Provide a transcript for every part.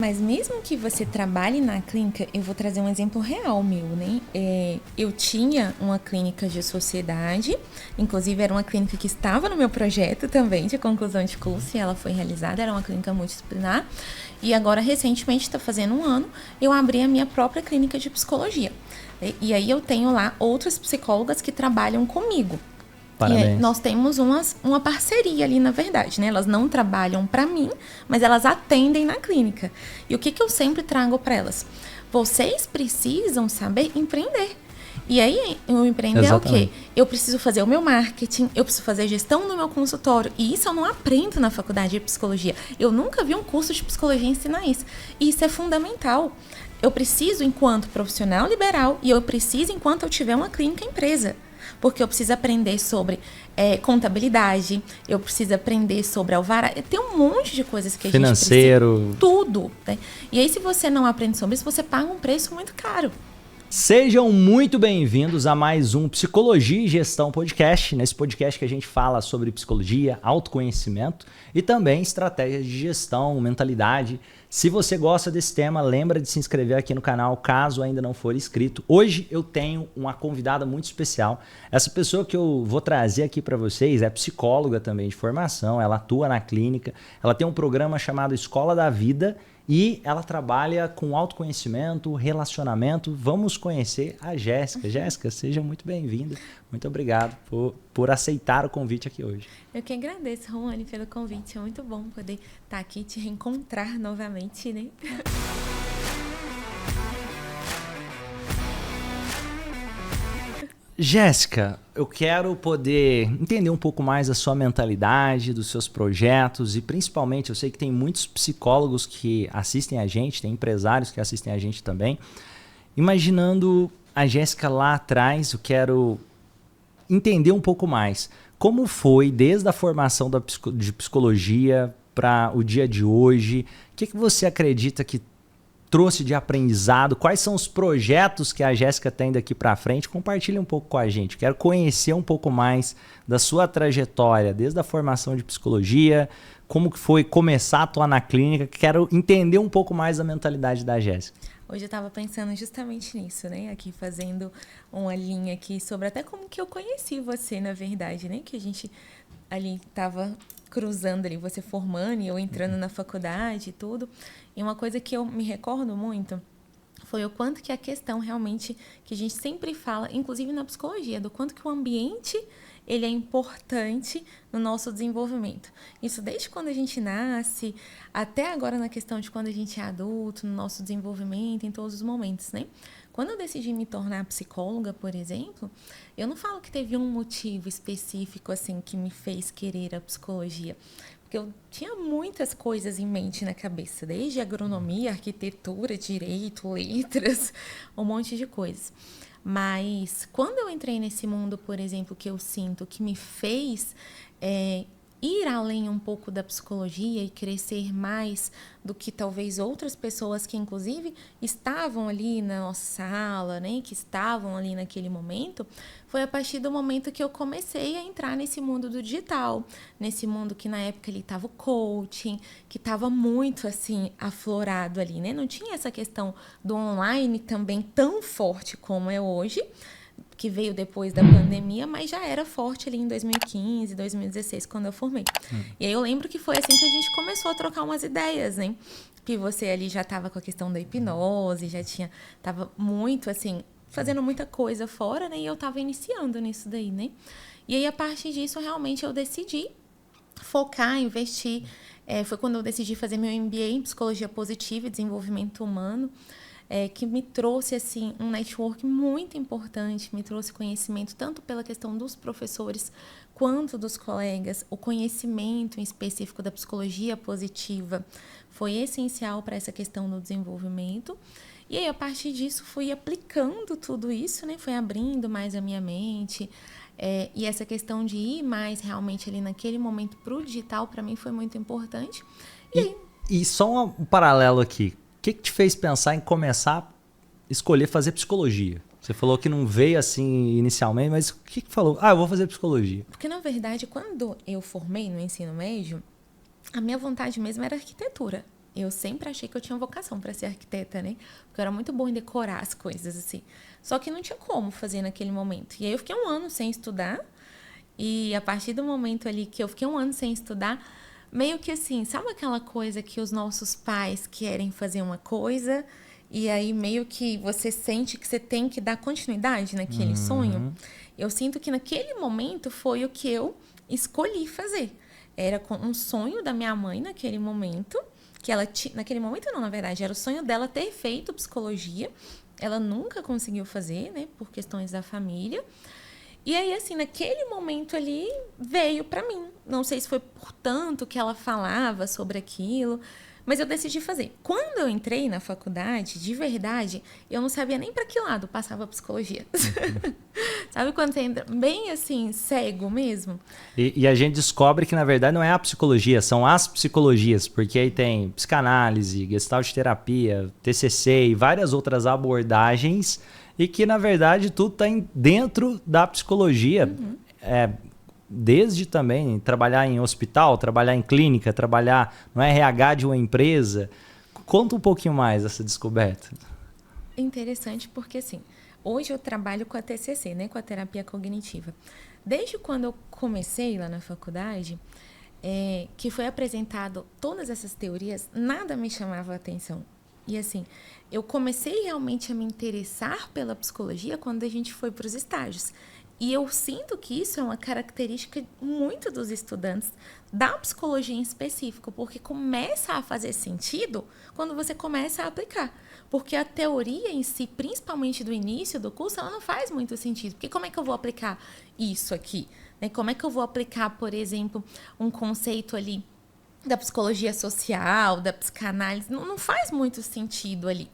Mas mesmo que você trabalhe na clínica, eu vou trazer um exemplo real meu, né? Eu tinha uma clínica de sociedade, inclusive era uma clínica que estava no meu projeto também de conclusão de curso e ela foi realizada, era uma clínica multidisciplinar. E agora, recentemente, está fazendo um ano, eu abri a minha própria clínica de psicologia. E aí eu tenho lá outras psicólogas que trabalham comigo. Parabéns. E aí nós temos uma parceria ali, na verdade, né? Elas não trabalham para mim, mas elas atendem na clínica. E o que eu sempre trago para elas? Vocês precisam saber empreender. E aí, o empreender Exatamente. é o quê? Eu preciso fazer o meu marketing, eu preciso fazer gestão no meu consultório. E isso eu não aprendo na faculdade de psicologia. Eu nunca vi um curso de psicologia ensinar isso. E isso é fundamental. Eu preciso enquanto profissional liberal e eu preciso enquanto eu tiver uma clínica empresa. Porque eu preciso aprender sobre contabilidade, eu preciso aprender sobre alvará. Tem um monte de coisas que a gente precisa. Financeiro. Tudo. Né? E aí, se você não aprende sobre isso, você paga um preço muito caro. Sejam muito bem-vindos a mais um Psicologia e Gestão Podcast. Nesse podcast que a gente fala sobre psicologia, autoconhecimento e também estratégias de gestão, mentalidade. Se você gosta desse tema, lembra de se inscrever aqui no canal, caso ainda não for inscrito. Hoje eu tenho uma convidada muito especial. Essa pessoa que eu vou trazer aqui para vocês é psicóloga também de formação, ela atua na clínica, ela tem um programa chamado Escola da Vida e ela trabalha com autoconhecimento, relacionamento. Vamos conhecer a Jéssica. Jéssica, seja muito bem-vinda. Muito obrigado por aceitar o convite aqui hoje. Eu que agradeço, Romane, pelo convite. É muito bom poder estar aqui e te reencontrar novamente, né? Jéssica, eu quero poder entender um pouco mais da sua mentalidade, dos seus projetos e principalmente eu sei que tem muitos psicólogos que assistem a gente, tem empresários que assistem a gente também. Imaginando a Jéssica lá atrás, eu quero entender um pouco mais como foi desde a formação de psicologia para o dia de hoje. O que você acredita que trouxe de aprendizado? Quais são os projetos que a Jéssica tem daqui para frente? Compartilhe um pouco com a gente. Quero conhecer um pouco mais da sua trajetória, desde a formação de psicologia, como que foi começar a atuar na clínica. Quero entender um pouco mais da mentalidade da Jéssica. Hoje eu estava pensando justamente nisso, né? Aqui fazendo uma linha aqui sobre até como que eu conheci você, na verdade, né? Que a gente ali estava cruzando ali, você formando e eu entrando na faculdade e tudo. E uma coisa que eu me recordo muito foi o quanto que a questão realmente, que a gente sempre fala, inclusive na psicologia, do quanto que o ambiente ele é importante no nosso desenvolvimento. Isso desde quando a gente nasce, até agora na questão de quando a gente é adulto, no nosso desenvolvimento, em todos os momentos, né? Quando eu decidi me tornar psicóloga, por exemplo, eu não falo que teve um motivo específico assim que me fez querer a psicologia. Porque eu tinha muitas coisas em mente na cabeça, desde agronomia, arquitetura, direito, letras, um monte de coisas. Mas quando eu entrei nesse mundo, por exemplo, que eu sinto que me fez ir além um pouco da psicologia e crescer mais do que talvez outras pessoas que inclusive estavam ali na nossa sala, né, que estavam ali naquele momento, foi a partir do momento que eu comecei a entrar nesse mundo do digital, nesse mundo que na época ele estava o coaching, que estava muito assim aflorado ali, né? Não tinha essa questão do online também tão forte como é hoje, que veio depois da pandemia, mas já era forte ali em 2015, 2016, quando eu formei. E aí eu lembro que foi assim que a gente começou a trocar umas ideias, né? Que você ali já estava com a questão da hipnose, tava muito assim, fazendo muita coisa fora, né? E eu estava iniciando nisso daí, né? E aí, a partir disso, realmente eu decidi focar, investir. Foi quando eu decidi fazer meu MBA em Psicologia Positiva e Desenvolvimento Humano, que me trouxe assim um network muito importante, me trouxe conhecimento tanto pela questão dos professores quanto dos colegas. O conhecimento em específico da psicologia positiva foi essencial para essa questão do desenvolvimento. E aí, a partir disso, fui aplicando tudo isso, né? Fui abrindo mais a minha mente. E essa questão de ir mais realmente ali naquele momento para o digital, para mim, foi muito importante. E só um paralelo aqui. O que te fez pensar em começar a escolher fazer psicologia? Você falou que não veio assim inicialmente, mas o que falou? Eu vou fazer psicologia. Porque, na verdade, quando eu formei no ensino médio, a minha vontade mesmo era arquitetura. Eu sempre achei que eu tinha vocação para ser arquiteta, né? Porque eu era muito boa em decorar as coisas, assim. Só que não tinha como fazer naquele momento. E aí eu fiquei um ano sem estudar. E a partir do momento ali que eu fiquei um ano sem estudar, meio que assim, sabe aquela coisa que os nossos pais querem fazer uma coisa e aí meio que você sente que você tem que dar continuidade naquele sonho? Eu sinto que naquele momento foi o que eu escolhi fazer. Era um sonho da minha mãe naquele momento, que ela tinha, naquele momento não, na verdade, era o sonho dela ter feito psicologia. Ela nunca conseguiu fazer, né, por questões da família. E aí, assim, naquele momento ali, veio pra mim. Não sei se foi por tanto que ela falava sobre aquilo, mas eu decidi fazer. Quando eu entrei na faculdade, de verdade, eu não sabia nem pra que lado passava a psicologia. Sabe quando você entra bem, assim, cego mesmo? E a gente descobre que, na verdade, não é a psicologia, são as psicologias, porque aí tem psicanálise, gestalt terapia, TCC e várias outras abordagens e que, na verdade, tudo está dentro da psicologia. Desde também trabalhar em hospital, trabalhar em clínica, trabalhar no RH de uma empresa. Conta um pouquinho mais dessa descoberta. Interessante porque, assim, hoje eu trabalho com a TCC, né, com a terapia cognitiva. Desde quando eu comecei lá na faculdade, que foi apresentado todas essas teorias, nada me chamava a atenção. E assim, eu comecei realmente a me interessar pela psicologia quando a gente foi para os estágios. E eu sinto que isso é uma característica muito dos estudantes da psicologia em específico, porque começa a fazer sentido quando você começa a aplicar. Porque a teoria em si, principalmente do início do curso, ela não faz muito sentido. Porque como é que eu vou aplicar isso aqui? Né? Como é que eu vou aplicar, por exemplo, um conceito ali da psicologia social, da psicanálise? Não faz muito sentido ali.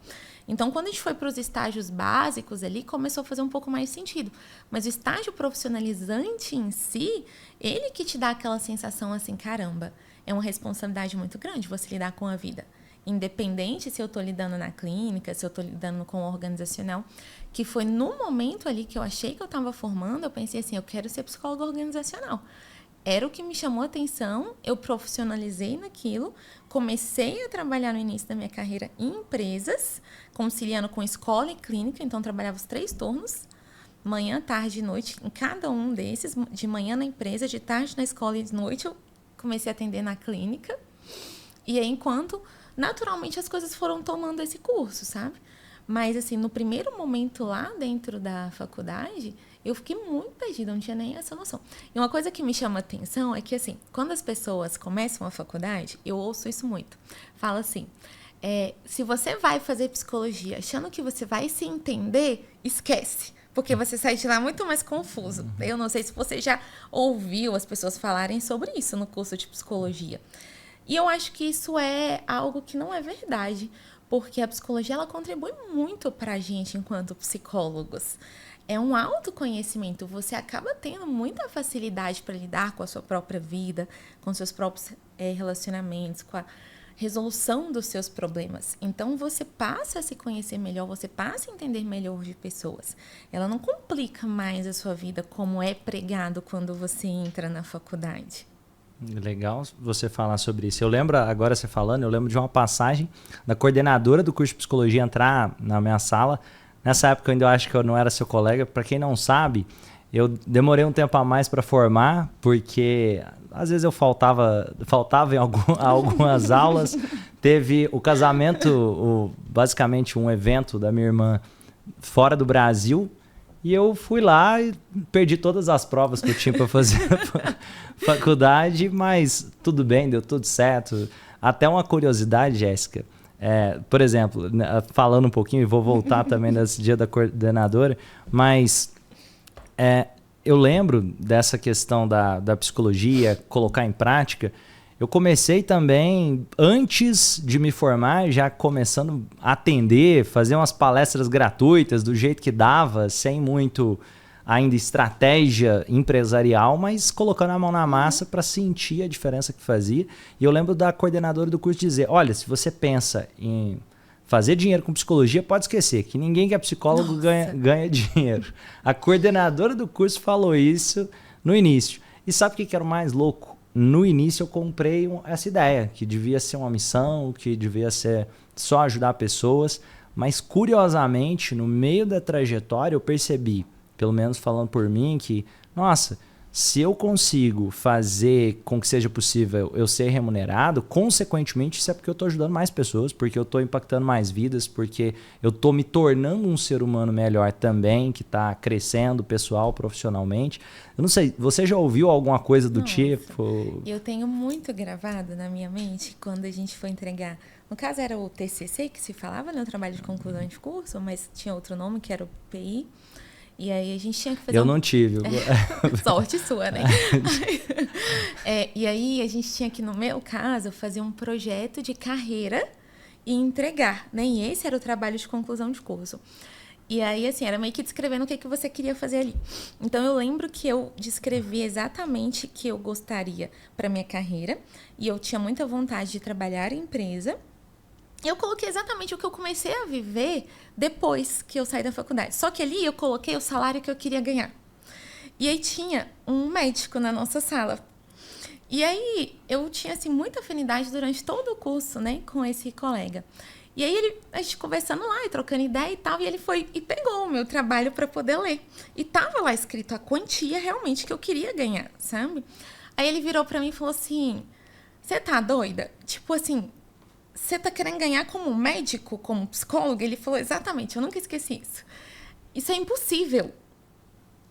Então, quando a gente foi para os estágios básicos ali, começou a fazer um pouco mais sentido. Mas o estágio profissionalizante em si, ele que te dá aquela sensação assim, caramba, é uma responsabilidade muito grande você lidar com a vida. Independente se eu estou lidando na clínica, se eu estou lidando com o organizacional, que foi no momento ali que eu achei que eu estava formando, eu pensei assim, eu quero ser psicóloga organizacional. Era o que me chamou a atenção, eu profissionalizei naquilo, comecei a trabalhar no início da minha carreira em empresas, conciliando com escola e clínica, então trabalhava os 3 turnos, manhã, tarde e noite, em cada um desses, de manhã na empresa, de tarde na escola e de noite eu comecei a atender na clínica. E aí, enquanto, naturalmente, as coisas foram tomando esse curso, sabe? Mas, assim, no primeiro momento lá dentro da faculdade, eu fiquei muito perdida, não tinha nem essa noção. E uma coisa que me chama a atenção é que, assim, quando as pessoas começam a faculdade, eu ouço isso muito. Fala assim, se você vai fazer psicologia achando que você vai se entender, esquece. Porque você sai de lá muito mais confuso. Eu não sei se você já ouviu as pessoas falarem sobre isso no curso de psicologia. E eu acho que isso é algo que não é verdade, porque a psicologia ela contribui muito para a gente enquanto psicólogos. É um autoconhecimento, você acaba tendo muita facilidade para lidar com a sua própria vida, com seus próprios relacionamentos, com a resolução dos seus problemas. Então, você passa a se conhecer melhor, você passa a entender melhor de pessoas. Ela não complica mais a sua vida como é pregado quando você entra na faculdade. Legal você falar sobre isso. Eu lembro, agora você falando, eu lembro de uma passagem da coordenadora do curso de psicologia entrar na minha sala. Nessa época eu ainda acho que eu não era seu colega. Para quem não sabe, eu demorei um tempo a mais para formar, porque às vezes eu faltava em algumas aulas. Teve o casamento, basicamente um evento da minha irmã fora do Brasil. E eu fui lá e perdi todas as provas que eu tinha para fazer na faculdade, mas tudo bem, deu tudo certo. Até uma curiosidade, Jéssica. Por exemplo, falando um pouquinho, e vou voltar também nesse dia da coordenadora, mas eu lembro dessa questão da psicologia, colocar em prática. Eu comecei também, antes de me formar, já começando a atender, fazer umas palestras gratuitas do jeito que dava, sem muito ainda estratégia empresarial, mas colocando a mão na massa para sentir a diferença que fazia. E eu lembro da coordenadora do curso dizer, olha, se você pensa em fazer dinheiro com psicologia, pode esquecer, que ninguém que é psicólogo ganha dinheiro. A coordenadora do curso falou isso no início. E sabe o que era o mais louco? no início eu comprei essa ideia, que devia ser uma missão, que devia ser só ajudar pessoas, mas curiosamente, no meio da trajetória eu percebi, pelo menos falando por mim, que, nossa, se eu consigo fazer com que seja possível eu ser remunerado, consequentemente isso é porque eu estou ajudando mais pessoas, porque eu estou impactando mais vidas, porque eu estou me tornando um ser humano melhor também, que está crescendo pessoal, profissionalmente. Eu não sei, você já ouviu alguma coisa do tipo? Eu tenho muito gravado na minha mente quando a gente foi entregar. No caso era o TCC que se falava, né? O trabalho de conclusão de curso, mas tinha outro nome que era o PI. E aí a gente tinha que fazer... Eu não tive. Sorte sua, né? E aí a gente tinha que, no meu caso, fazer um projeto de carreira e entregar, né? E esse era o trabalho de conclusão de curso. E aí, assim, era meio que descrevendo o que você queria fazer ali. Então, eu lembro que eu descrevi exatamente o que eu gostaria para minha carreira. E eu tinha muita vontade de trabalhar em empresa. Eu coloquei exatamente o que eu comecei a viver depois que eu saí da faculdade. Só que ali eu coloquei o salário que eu queria ganhar. E aí tinha um médico na nossa sala. E aí eu tinha assim, muita afinidade durante todo o curso, né, com esse colega. E aí a gente conversando lá e trocando ideia e tal, e ele foi e pegou o meu trabalho para poder ler. E tava lá escrito a quantia realmente que eu queria ganhar, sabe? Aí ele virou para mim e falou assim: "Você tá doida? Tipo assim, você tá querendo ganhar como médico, como psicólogo?" Ele falou exatamente, eu nunca esqueci isso. Isso é impossível.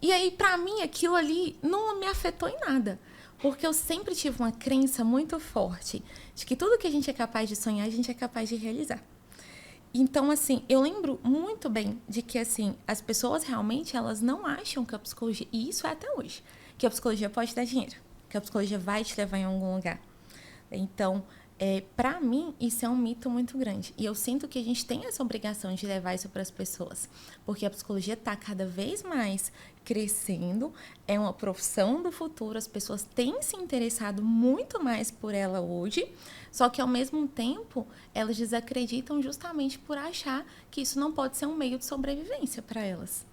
E aí, pra mim, aquilo ali não me afetou em nada. Porque eu sempre tive uma crença muito forte de que tudo que a gente é capaz de sonhar, a gente é capaz de realizar. Então, assim, eu lembro muito bem de que, assim, as pessoas realmente, elas não acham que a psicologia, e isso é até hoje, que a psicologia pode dar dinheiro, que a psicologia vai te levar em algum lugar. Então, para mim, isso é um mito muito grande. E eu sinto que a gente tem essa obrigação de levar isso para as pessoas. Porque a psicologia está cada vez mais crescendo, é uma profissão do futuro, as pessoas têm se interessado muito mais por ela hoje, só que, ao mesmo tempo, elas desacreditam justamente por achar que isso não pode ser um meio de sobrevivência para elas.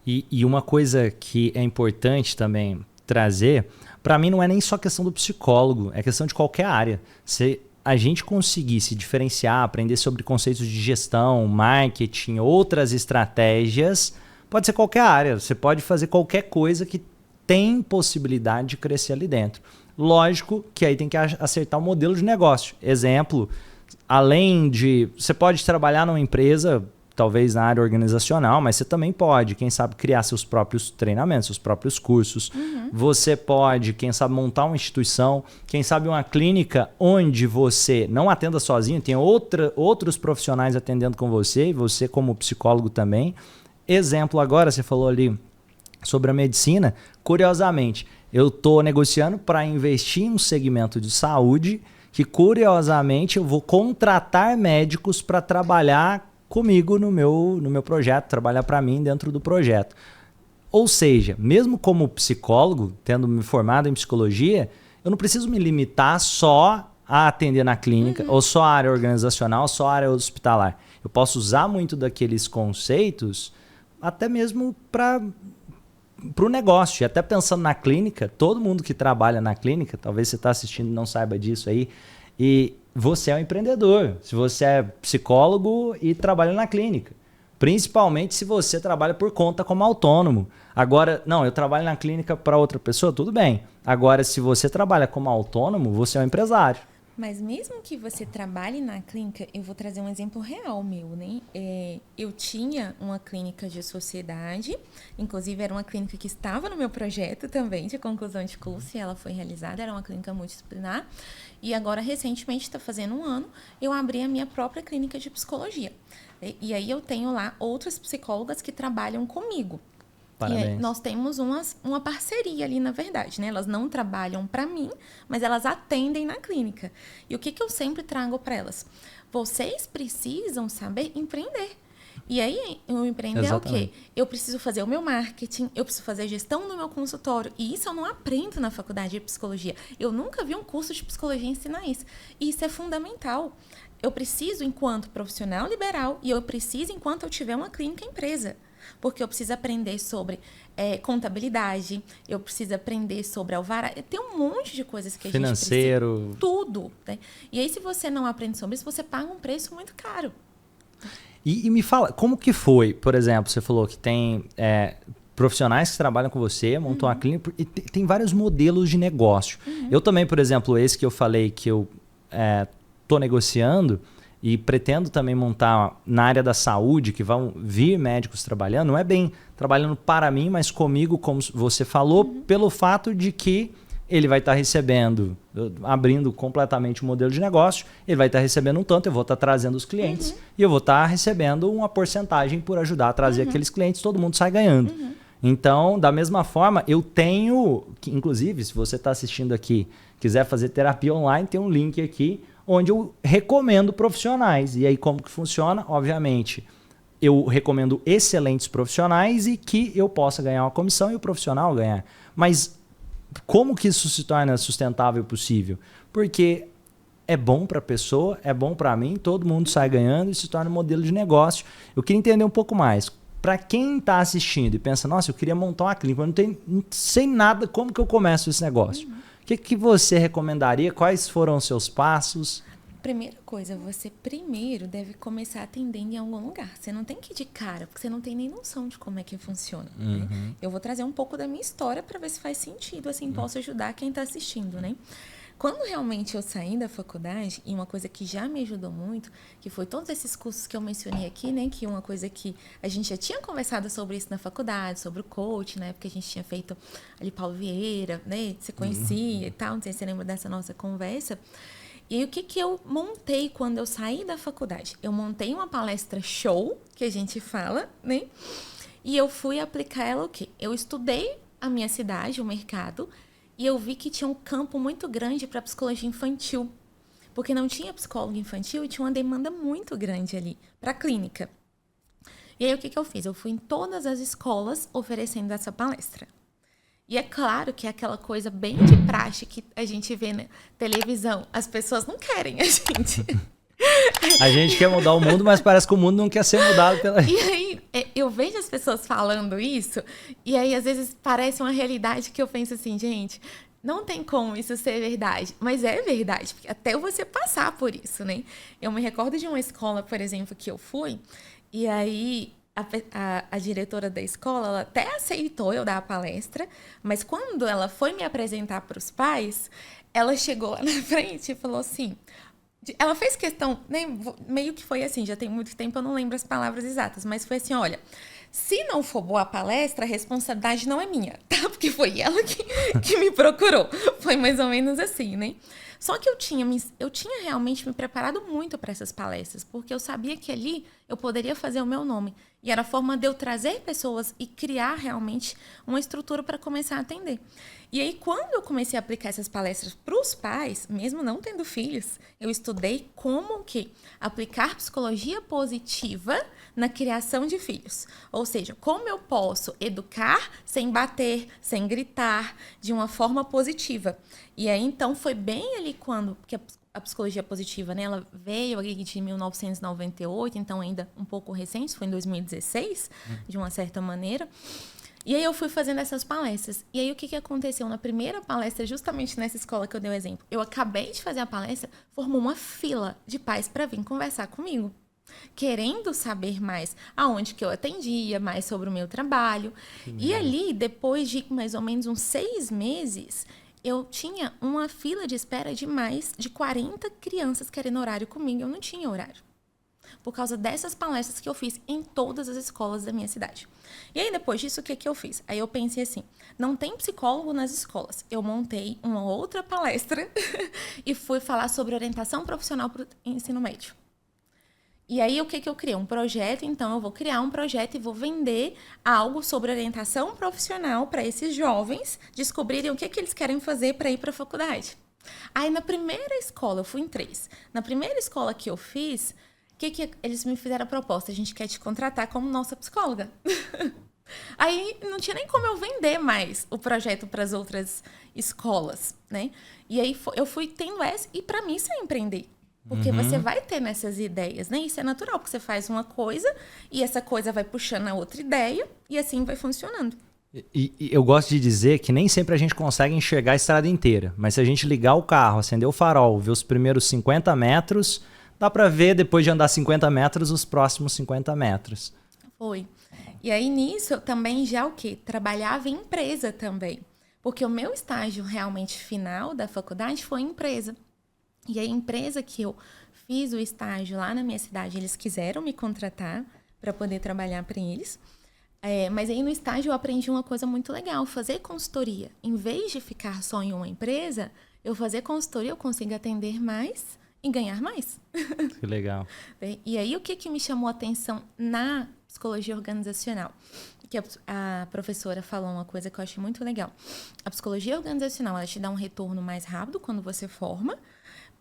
E uma coisa que é importante também trazer, para mim não é nem só questão do psicólogo, é questão de qualquer área. Se a gente conseguir se diferenciar, aprender sobre conceitos de gestão, marketing, outras estratégias, pode ser qualquer área. Você pode fazer qualquer coisa que tem possibilidade de crescer ali dentro. Lógico que aí tem que acertar o modelo de negócio. Exemplo, além de... Você pode trabalhar numa empresa, talvez na área organizacional, mas você também pode, quem sabe, criar seus próprios treinamentos, seus próprios cursos. Uhum. Você pode, quem sabe, montar uma instituição, quem sabe uma clínica onde você não atenda sozinho, tem outros profissionais atendendo com você, e você como psicólogo também. Exemplo agora, você falou ali sobre a medicina. Curiosamente, eu estou negociando para investir em um segmento de saúde que, curiosamente, eu vou contratar médicos para trabalhar comigo no meu projeto, trabalhar para mim dentro do projeto. Ou seja, mesmo como psicólogo, tendo me formado em psicologia, eu não preciso me limitar só a atender na clínica, ou só a área organizacional, só a área hospitalar. Eu posso usar muito daqueles conceitos até mesmo para o negócio. E até pensando na clínica, todo mundo que trabalha na clínica, talvez você está assistindo e não saiba disso aí, e você é um empreendedor, se você é psicólogo e trabalha na clínica. Principalmente se você trabalha por conta como autônomo. Agora, não, eu trabalho na clínica para outra pessoa, tudo bem. Agora, se você trabalha como autônomo, você é um empresário. Mas mesmo que você trabalhe na clínica, eu vou trazer um exemplo real meu, né? Eu tinha uma clínica de sociedade, inclusive era uma clínica que estava no meu projeto também de conclusão de curso, e ela foi realizada, era uma clínica multidisciplinar. E agora, recentemente, está fazendo 1 ano, eu abri a minha própria clínica de psicologia. E aí eu tenho lá outras psicólogas que trabalham comigo. Parabéns. E aí nós temos uma parceria ali, na verdade, né? Elas não trabalham para mim, mas elas atendem na clínica. E o que eu sempre trago para elas? Vocês precisam saber empreender. E aí, o empreender Exatamente. É o quê? Eu preciso fazer o meu marketing, eu preciso fazer a gestão do meu consultório. E isso eu não aprendo na faculdade de psicologia. Eu nunca vi um curso de psicologia ensinar isso. E isso é fundamental. Eu preciso enquanto profissional liberal e eu preciso enquanto eu tiver uma clínica empresa. Porque eu preciso aprender sobre contabilidade, eu preciso aprender sobre alvará. Tem um monte de coisas que a gente precisa. Financeiro. Tudo, né? E aí, se você não aprende sobre isso, você paga um preço muito caro. E me fala, como que foi, por exemplo, você falou que tem profissionais que trabalham com você, montam uma clínica, e tem vários modelos de negócio. Eu também, por exemplo, esse que eu falei que eu estou negociando e pretendo também montar na área da saúde, que vão vir médicos trabalhando, não é bem trabalhando para mim, mas comigo, como você falou, pelo fato de que ele vai estar recebendo, abrindo completamente o modelo de negócio, ele vai estar recebendo um tanto, eu vou estar trazendo os clientes e eu vou estar recebendo uma porcentagem por ajudar a trazer aqueles clientes, todo mundo sai ganhando. Então, da mesma forma, eu tenho, inclusive, se você está assistindo aqui, quiser fazer terapia online, tem um link aqui onde eu recomendo profissionais. E aí como que funciona? Obviamente, eu recomendo excelentes profissionais e que eu possa ganhar uma comissão e o profissional ganhar. Mas como que isso se torna sustentável e possível? Porque é bom para a pessoa, é bom para mim, todo mundo sai ganhando e se torna um modelo de negócio. Eu queria entender um pouco mais. Para quem está assistindo e pensa, nossa, eu queria montar uma clínica, mas não sei nada, como que eu começo esse negócio? O que você recomendaria? Quais foram os seus passos? Primeira coisa, você primeiro deve começar atendendo em algum lugar. Você não tem que ir de cara, porque você não tem nem noção de como é que funciona. Né? Eu vou trazer um pouco da minha história para ver se faz sentido, assim, posso ajudar quem está assistindo, né? Quando realmente eu saí da faculdade, e uma coisa que já me ajudou muito, que foi todos esses cursos que eu mencionei aqui, né? Que uma coisa que a gente já tinha conversado sobre isso na faculdade, sobre o coach, né? Porque a gente tinha feito ali Paulo Vieira, né? Você conhecia e tal, não sei se você lembra dessa nossa conversa. E aí, o que eu montei quando eu saí da faculdade? Eu montei uma palestra show, que a gente fala, né? E eu fui aplicar ela o quê? Eu estudei a minha cidade, o mercado, e eu vi que tinha um campo muito grande para psicologia infantil. Porque não tinha psicólogo infantil e tinha uma demanda muito grande ali para a clínica. E aí, o que eu fiz? Eu fui em todas as escolas oferecendo essa palestra. E é claro que é aquela coisa bem de praxe que a gente vê na televisão. As pessoas não querem a gente. A gente quer mudar o mundo, mas parece que o mundo não quer ser mudado pela gente. E aí, eu vejo as pessoas falando isso, e aí às vezes parece uma realidade que eu penso assim, gente, não tem como isso ser verdade. Mas é verdade, porque até você passar por isso, né? Eu me recordo de uma escola, por exemplo, que eu fui, e aí a diretora da escola, ela até aceitou eu dar a palestra, mas quando ela foi me apresentar para os pais, ela chegou lá na frente e falou assim... Ela fez questão, né, meio que foi assim, já tem muito tempo, eu não lembro as palavras exatas, mas foi assim, olha, se não for boa a palestra, a responsabilidade não é minha, tá? Porque foi ela que me procurou. Foi mais ou menos assim, né? Só que eu tinha realmente me preparado muito para essas palestras, porque eu sabia que ali eu poderia fazer o meu nome. E era a forma de eu trazer pessoas e criar realmente uma estrutura para começar a atender. E aí, quando eu comecei a aplicar essas palestras para os pais, mesmo não tendo filhos, eu estudei como que aplicar psicologia positiva na criação de filhos. Ou seja, como eu posso educar sem bater, sem gritar, de uma forma positiva. E aí, então, foi bem ali quando que a psicologia positiva, né, ela veio ali de 1998, então ainda um pouco recente, foi em 2016, de uma certa maneira. E aí eu fui fazendo essas palestras. E aí o que aconteceu? Na primeira palestra, justamente nessa escola que eu dei o exemplo, eu acabei de fazer a palestra, formou uma fila de pais para vir conversar comigo, querendo saber mais aonde que eu atendia, mais sobre o meu trabalho. E ali, depois de mais ou menos uns 6 meses, eu tinha uma fila de espera de mais de 40 crianças querendo horário comigo. Eu não tinha horário. Por causa dessas palestras que eu fiz em todas as escolas da minha cidade. E aí, depois disso, o que eu fiz? Aí eu pensei assim, não tem psicólogo nas escolas. Eu montei uma outra palestra e fui falar sobre orientação profissional para o ensino médio. E aí, o que eu criei? Um projeto, então eu vou criar um projeto e vou vender algo sobre orientação profissional para esses jovens descobrirem o que eles querem fazer para ir para a faculdade. Aí, na primeira escola, eu fui em 3. Na primeira escola que eu fiz... O que eles me fizeram a proposta? A gente quer te contratar como nossa psicóloga. Aí não tinha nem como eu vender mais o projeto para as outras escolas, né? E aí eu fui tendo essa, e para mim isso é empreender. Porque você vai ter nessas ideias, né? Isso é natural, porque você faz uma coisa e essa coisa vai puxando a outra ideia e assim vai funcionando. E eu gosto de dizer que nem sempre a gente consegue enxergar a estrada inteira. Mas se a gente ligar o carro, acender o farol, ver os primeiros 50 metros, dá para ver, depois de andar 50 metros, os próximos 50 metros. Foi. E aí, nisso, eu também já o quê? Trabalhava em empresa também. Porque o meu estágio realmente final da faculdade foi em empresa. E a empresa que eu fiz o estágio lá na minha cidade, eles quiseram me contratar para poder trabalhar para eles. Mas aí no estágio eu aprendi uma coisa muito legal, fazer consultoria. Em vez de ficar só em uma empresa, eu fazer consultoria, eu consigo atender mais e ganhar mais. Que legal. E aí o que me chamou a atenção na psicologia organizacional? Que a professora falou uma coisa que eu achei muito legal. A psicologia organizacional, ela te dá um retorno mais rápido quando você forma,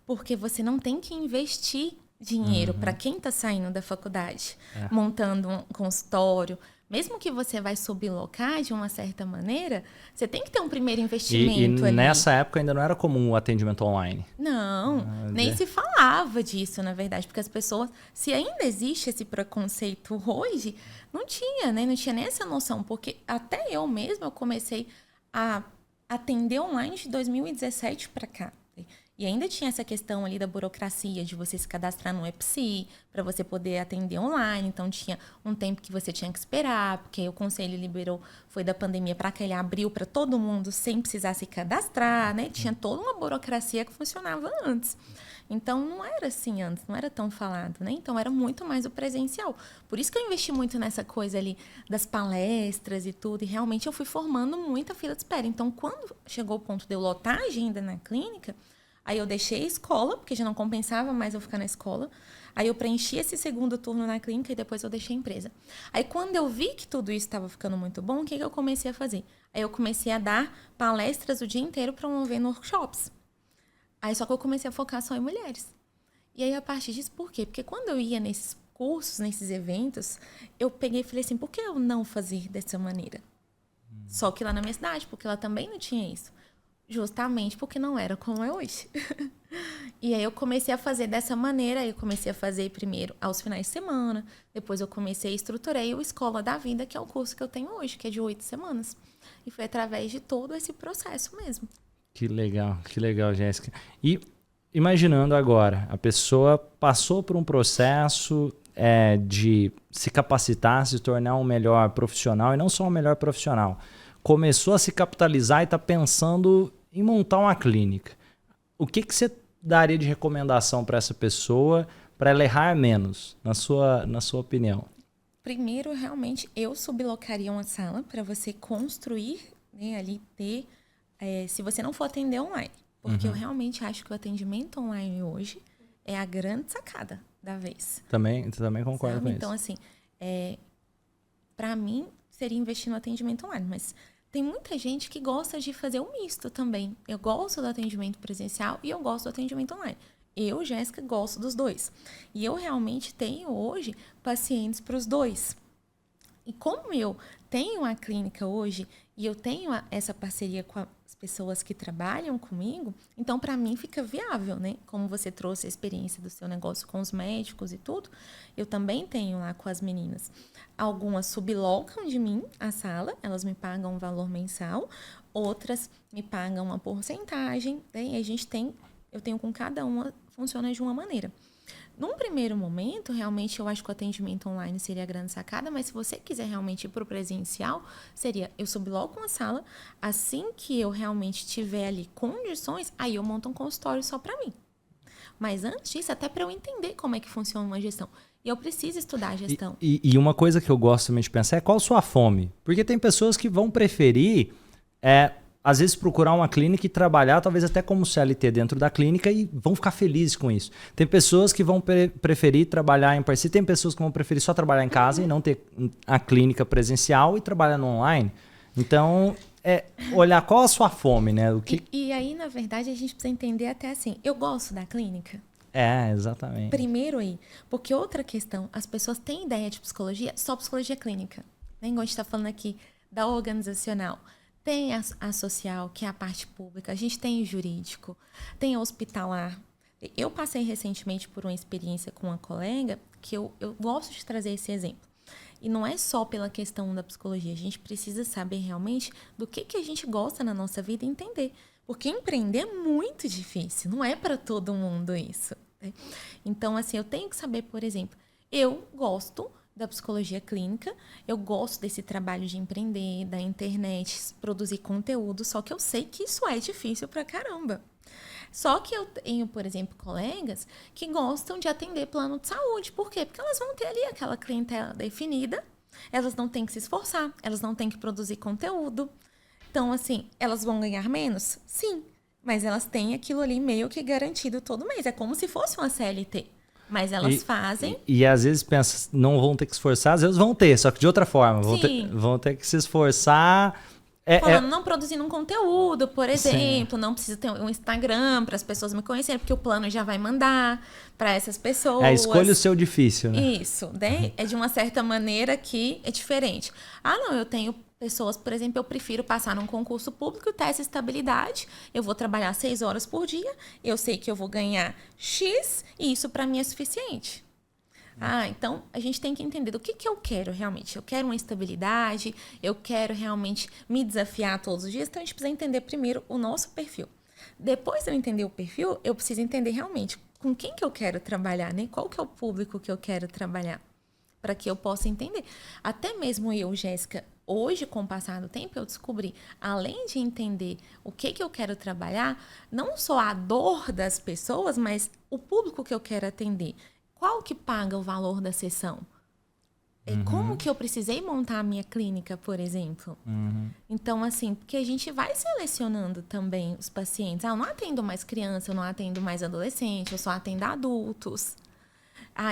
porque você não tem que investir dinheiro para quem está saindo da faculdade, montando um consultório. Mesmo que você vai sublocar de uma certa maneira, você tem que ter um primeiro investimento e ali. Nessa época ainda não era comum o atendimento online. Não, nem se falava disso, na verdade, porque as pessoas, se ainda existe esse preconceito hoje, não tinha, né? Não tinha nem essa noção, porque até eu mesma eu comecei a atender online de 2017 para cá. E ainda tinha essa questão ali da burocracia, de você se cadastrar no EPSI, para você poder atender online. Então, tinha um tempo que você tinha que esperar, porque o conselho liberou, foi da pandemia para cá, ele abriu para todo mundo sem precisar se cadastrar, né? Tinha toda uma burocracia que funcionava antes. Então, não era assim antes, não era tão falado, né? Então, era muito mais o presencial. Por isso que eu investi muito nessa coisa ali das palestras e tudo. E realmente eu fui formando muita fila de espera. Então, quando chegou o ponto de eu lotar a agenda na clínica, aí eu deixei a escola, porque já não compensava mais eu ficar na escola. Aí eu preenchi esse segundo turno na clínica e depois eu deixei a empresa. Aí quando eu vi que tudo isso estava ficando muito bom, o que eu comecei a fazer? Aí eu comecei a dar palestras o dia inteiro promovendo workshops. Aí só que eu comecei a focar só em mulheres. E aí a partir disso, por quê? Porque quando eu ia nesses cursos, nesses eventos, eu peguei e falei assim, por que eu não fazer dessa maneira? Só que lá na minha cidade, porque lá também não tinha isso. Justamente porque não era como é hoje. E aí eu comecei a fazer dessa maneira. Eu comecei a fazer primeiro aos finais de semana. Depois eu comecei a estruturei o Escola da Vida, que é o curso que eu tenho hoje, que é de 8 semanas. E foi através de todo esse processo mesmo. Que legal, Jéssica. E imaginando agora, a pessoa passou por um processo de se capacitar, se tornar um melhor profissional, e não só um melhor profissional. Começou a se capitalizar e está pensando em montar uma clínica. O que você daria de recomendação para essa pessoa para ela errar menos, na sua opinião? Primeiro, realmente, eu sublocaria uma sala para você construir, né, ali ter, se você não for atender online. Porque eu realmente acho que o atendimento online hoje é a grande sacada da vez. Também concordo com então, isso. Então, assim, para mim, seria investir no atendimento online. Mas tem muita gente que gosta de fazer o misto também. Eu gosto do atendimento presencial e eu gosto do atendimento online. Eu, Jéssica, gosto dos dois. E eu realmente tenho hoje pacientes para os dois. E como eu tenho a clínica hoje e eu tenho essa parceria com as pessoas que trabalham comigo, então para mim fica viável, né? Como você trouxe a experiência do seu negócio com os médicos e tudo, eu também tenho lá com as meninas. Algumas sublocam de mim a sala, elas me pagam um valor mensal, outras me pagam uma porcentagem, né? E eu tenho com cada uma, funciona de uma maneira. Num primeiro momento, realmente, eu acho que o atendimento online seria a grande sacada, mas se você quiser realmente ir para o presencial, seria, eu subloco uma sala, assim que eu realmente tiver ali condições, aí eu monto um consultório só para mim. Mas antes disso, até para eu entender como é que funciona uma gestão. E eu preciso estudar a gestão. E uma coisa que eu gosto também de pensar é qual a sua fome. Porque tem pessoas que vão preferir... às vezes procurar uma clínica e trabalhar, talvez até como CLT dentro da clínica e vão ficar felizes com isso. Tem pessoas que vão preferir trabalhar em parceria, tem pessoas que vão preferir só trabalhar em casa e não ter a clínica presencial e trabalhar no online. Então, olhar qual a sua fome, né? E aí, na verdade, a gente precisa entender até assim, eu gosto da clínica? Exatamente. Primeiro aí, porque outra questão, as pessoas têm ideia de psicologia, só psicologia clínica. Nem igual a gente está falando aqui da organizacional. Tem a social, que é a parte pública. A gente tem o jurídico, tem o hospitalar. Eu passei recentemente por uma experiência com uma colega que eu gosto de trazer esse exemplo. E não é só pela questão da psicologia. A gente precisa saber realmente do que a gente gosta na nossa vida e entender. Porque empreender é muito difícil. Não é para todo mundo isso. Né? Então, assim, eu tenho que saber, por exemplo, eu gosto da psicologia clínica, eu gosto desse trabalho de empreender, da internet, produzir conteúdo, só que eu sei que isso é difícil pra caramba. Só que eu tenho, por exemplo, colegas que gostam de atender plano de saúde. Por quê? Porque elas vão ter ali aquela clientela definida, elas não têm que se esforçar, elas não têm que produzir conteúdo. Então, assim, elas vão ganhar menos? Sim, mas elas têm aquilo ali meio que garantido todo mês. É como se fosse uma CLT. Mas elas fazem... E às vezes pensa, não vão ter que se esforçar, às vezes vão ter, só que de outra forma. Vão ter que se esforçar... não produzindo um conteúdo, por exemplo, não precisa ter um Instagram para as pessoas me conhecerem, porque o plano já vai mandar para essas pessoas. Escolha o seu difícil, né? Isso, né? É de uma certa maneira que é diferente. Não, eu tenho pessoas, por exemplo, eu prefiro passar num concurso público e ter essa estabilidade. Eu vou trabalhar 6 horas por dia, eu sei que eu vou ganhar X e isso para mim é suficiente. Então a gente tem que entender do que eu quero realmente. Eu quero uma estabilidade, eu quero realmente me desafiar todos os dias. Então a gente precisa entender primeiro o nosso perfil. Depois de eu entender o perfil, eu preciso entender realmente com quem que eu quero trabalhar, né? Qual que é o público que eu quero trabalhar, para que eu possa entender. Até mesmo eu, Jéssica, hoje, com o passar do tempo, eu descobri, além de entender o que eu quero trabalhar, não só a dor das pessoas, mas o público que eu quero atender. Qual que paga o valor da sessão? Como que eu precisei montar a minha clínica, por exemplo? Então, assim, porque a gente vai selecionando também os pacientes. Eu não atendo mais criança, eu não atendo mais adolescente, eu só atendo adultos.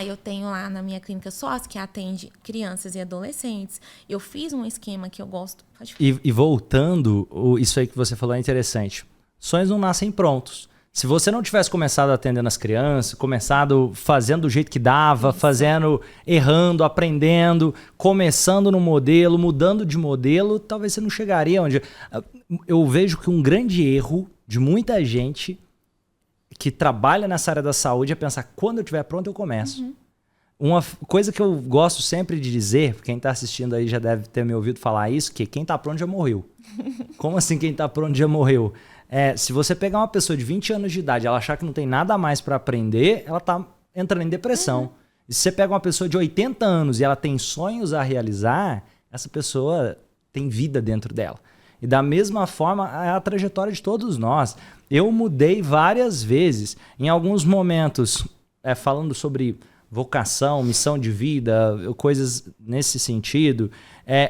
Eu tenho lá na minha clínica sócio que atende crianças e adolescentes. Eu fiz um esquema que eu gosto. E voltando, isso aí que você falou é interessante. Sonhos não nascem prontos. Se você não tivesse começado atendendo as crianças, começado fazendo do jeito que dava, errando, aprendendo, começando no modelo, mudando de modelo, talvez você não chegaria onde... Eu vejo que um grande erro de muita gente que trabalha nessa área da saúde é pensar, quando eu estiver pronto, eu começo. Uma coisa que eu gosto sempre de dizer, quem está assistindo aí já deve ter me ouvido falar isso, que quem está pronto já morreu. Como assim quem está pronto já morreu? Se você pegar uma pessoa de 20 anos de idade e ela achar que não tem nada mais para aprender, ela está entrando em depressão. E se você pega uma pessoa de 80 anos e ela tem sonhos a realizar, essa pessoa tem vida dentro dela. E da mesma forma, é a trajetória de todos nós. Eu mudei várias vezes. Em alguns momentos, falando sobre vocação, missão de vida, coisas nesse sentido.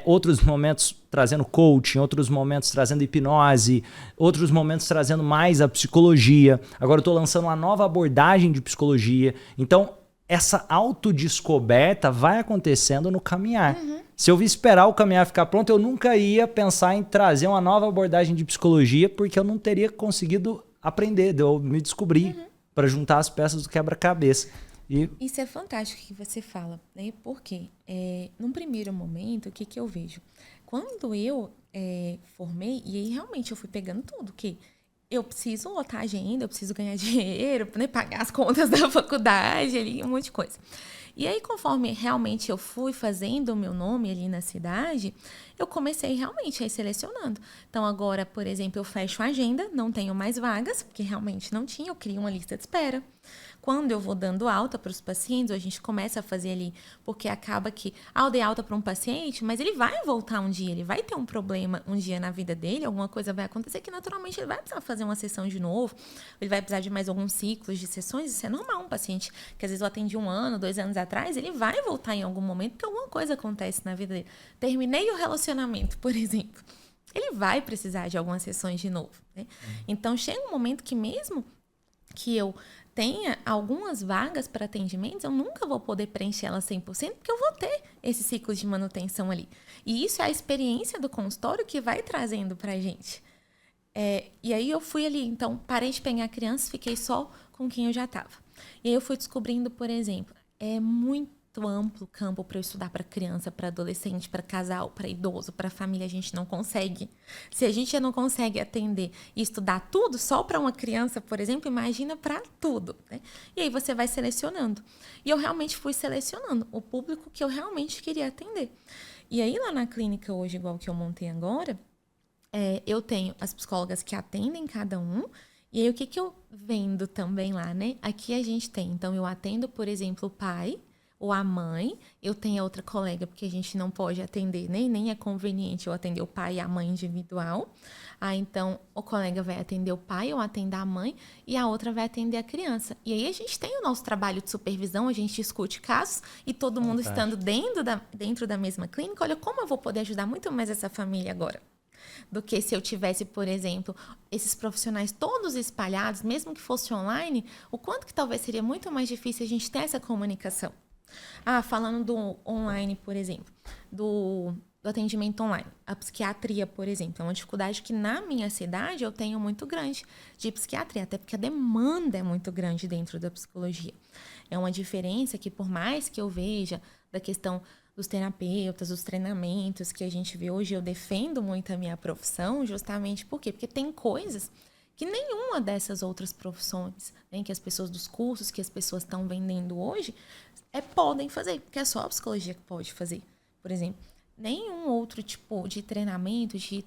Outros momentos trazendo coaching, outros momentos trazendo hipnose, outros momentos trazendo mais a psicologia. Agora eu estou lançando uma nova abordagem de psicologia. Então, essa autodescoberta vai acontecendo no caminhar. Se eu esperar o caminhar ficar pronto, eu nunca ia pensar em trazer uma nova abordagem de psicologia, porque eu não teria conseguido aprender, eu me descobrir para juntar as peças do quebra-cabeça. Isso é fantástico que você fala, né? Porque, num primeiro momento, o que eu vejo? Quando eu formei, e aí realmente eu fui pegando tudo, que eu preciso lotar a agenda, eu preciso ganhar dinheiro, né? Pagar as contas da faculdade, ali, um monte de coisa. E aí, conforme realmente eu fui fazendo o meu nome ali na cidade, eu comecei realmente a ir selecionando. Então, agora, por exemplo, eu fecho a agenda, não tenho mais vagas, porque realmente não tinha, eu crio uma lista de espera. Quando eu vou dando alta para os pacientes, a gente começa a fazer ali, porque acaba que, eu dei alta para um paciente, mas ele vai voltar um dia, ele vai ter um problema um dia na vida dele, alguma coisa vai acontecer que naturalmente ele vai precisar fazer uma sessão de novo, ele vai precisar de mais alguns ciclos de sessões, isso é normal, um paciente que às vezes eu atendi 1 ano, 2 anos atrás, ele vai voltar em algum momento, porque alguma coisa acontece na vida dele. Terminei o relacionamento, por exemplo, ele vai precisar de algumas sessões de novo, né? Então, chega um momento que mesmo que eu tenha algumas vagas para atendimentos, eu nunca vou poder preencher elas 100%, porque eu vou ter esse ciclo de manutenção ali. E isso é a experiência do consultório que vai trazendo para a gente. E aí eu fui ali, então, parei de pegar crianças, fiquei só com quem eu já estava. E aí eu fui descobrindo, por exemplo, muito amplo campo para eu estudar para criança, para adolescente, para casal, para idoso, para família. A gente não consegue. Se a gente já não consegue atender e estudar tudo só para uma criança, por exemplo, imagina para tudo, né? E aí você vai selecionando. E eu realmente fui selecionando o público que eu realmente queria atender. E aí lá na clínica hoje, igual que eu montei agora, eu tenho as psicólogas que atendem cada um. E aí o que eu vendo também lá, né? Aqui a gente tem, então eu atendo, por exemplo, o pai ou a mãe. Eu tenho a outra colega, porque a gente não pode atender, né? Nem é conveniente eu atender o pai e a mãe individual. Então, o colega vai atender o pai, eu atendo a mãe, e a outra vai atender a criança. E aí a gente tem o nosso trabalho de supervisão, a gente discute casos, e todo mundo estando dentro da mesma clínica. Olha como eu vou poder ajudar muito mais essa família agora do que se eu tivesse, por exemplo, esses profissionais todos espalhados, mesmo que fosse online, o quanto que talvez seria muito mais difícil a gente ter essa comunicação. Falando do online, por exemplo, do atendimento online. A psiquiatria, por exemplo, é uma dificuldade que na minha cidade eu tenho muito grande de psiquiatria, até porque a demanda é muito grande dentro da psicologia. É uma diferença que, por mais que eu veja da questão dos terapeutas, dos treinamentos que a gente vê hoje, eu defendo muito a minha profissão, justamente por quê? Porque tem coisas que nenhuma dessas outras profissões, né, que as pessoas dos cursos, que as pessoas estão vendendo hoje, podem fazer, porque é só a psicologia que pode fazer. Por exemplo, nenhum outro tipo de treinamento, de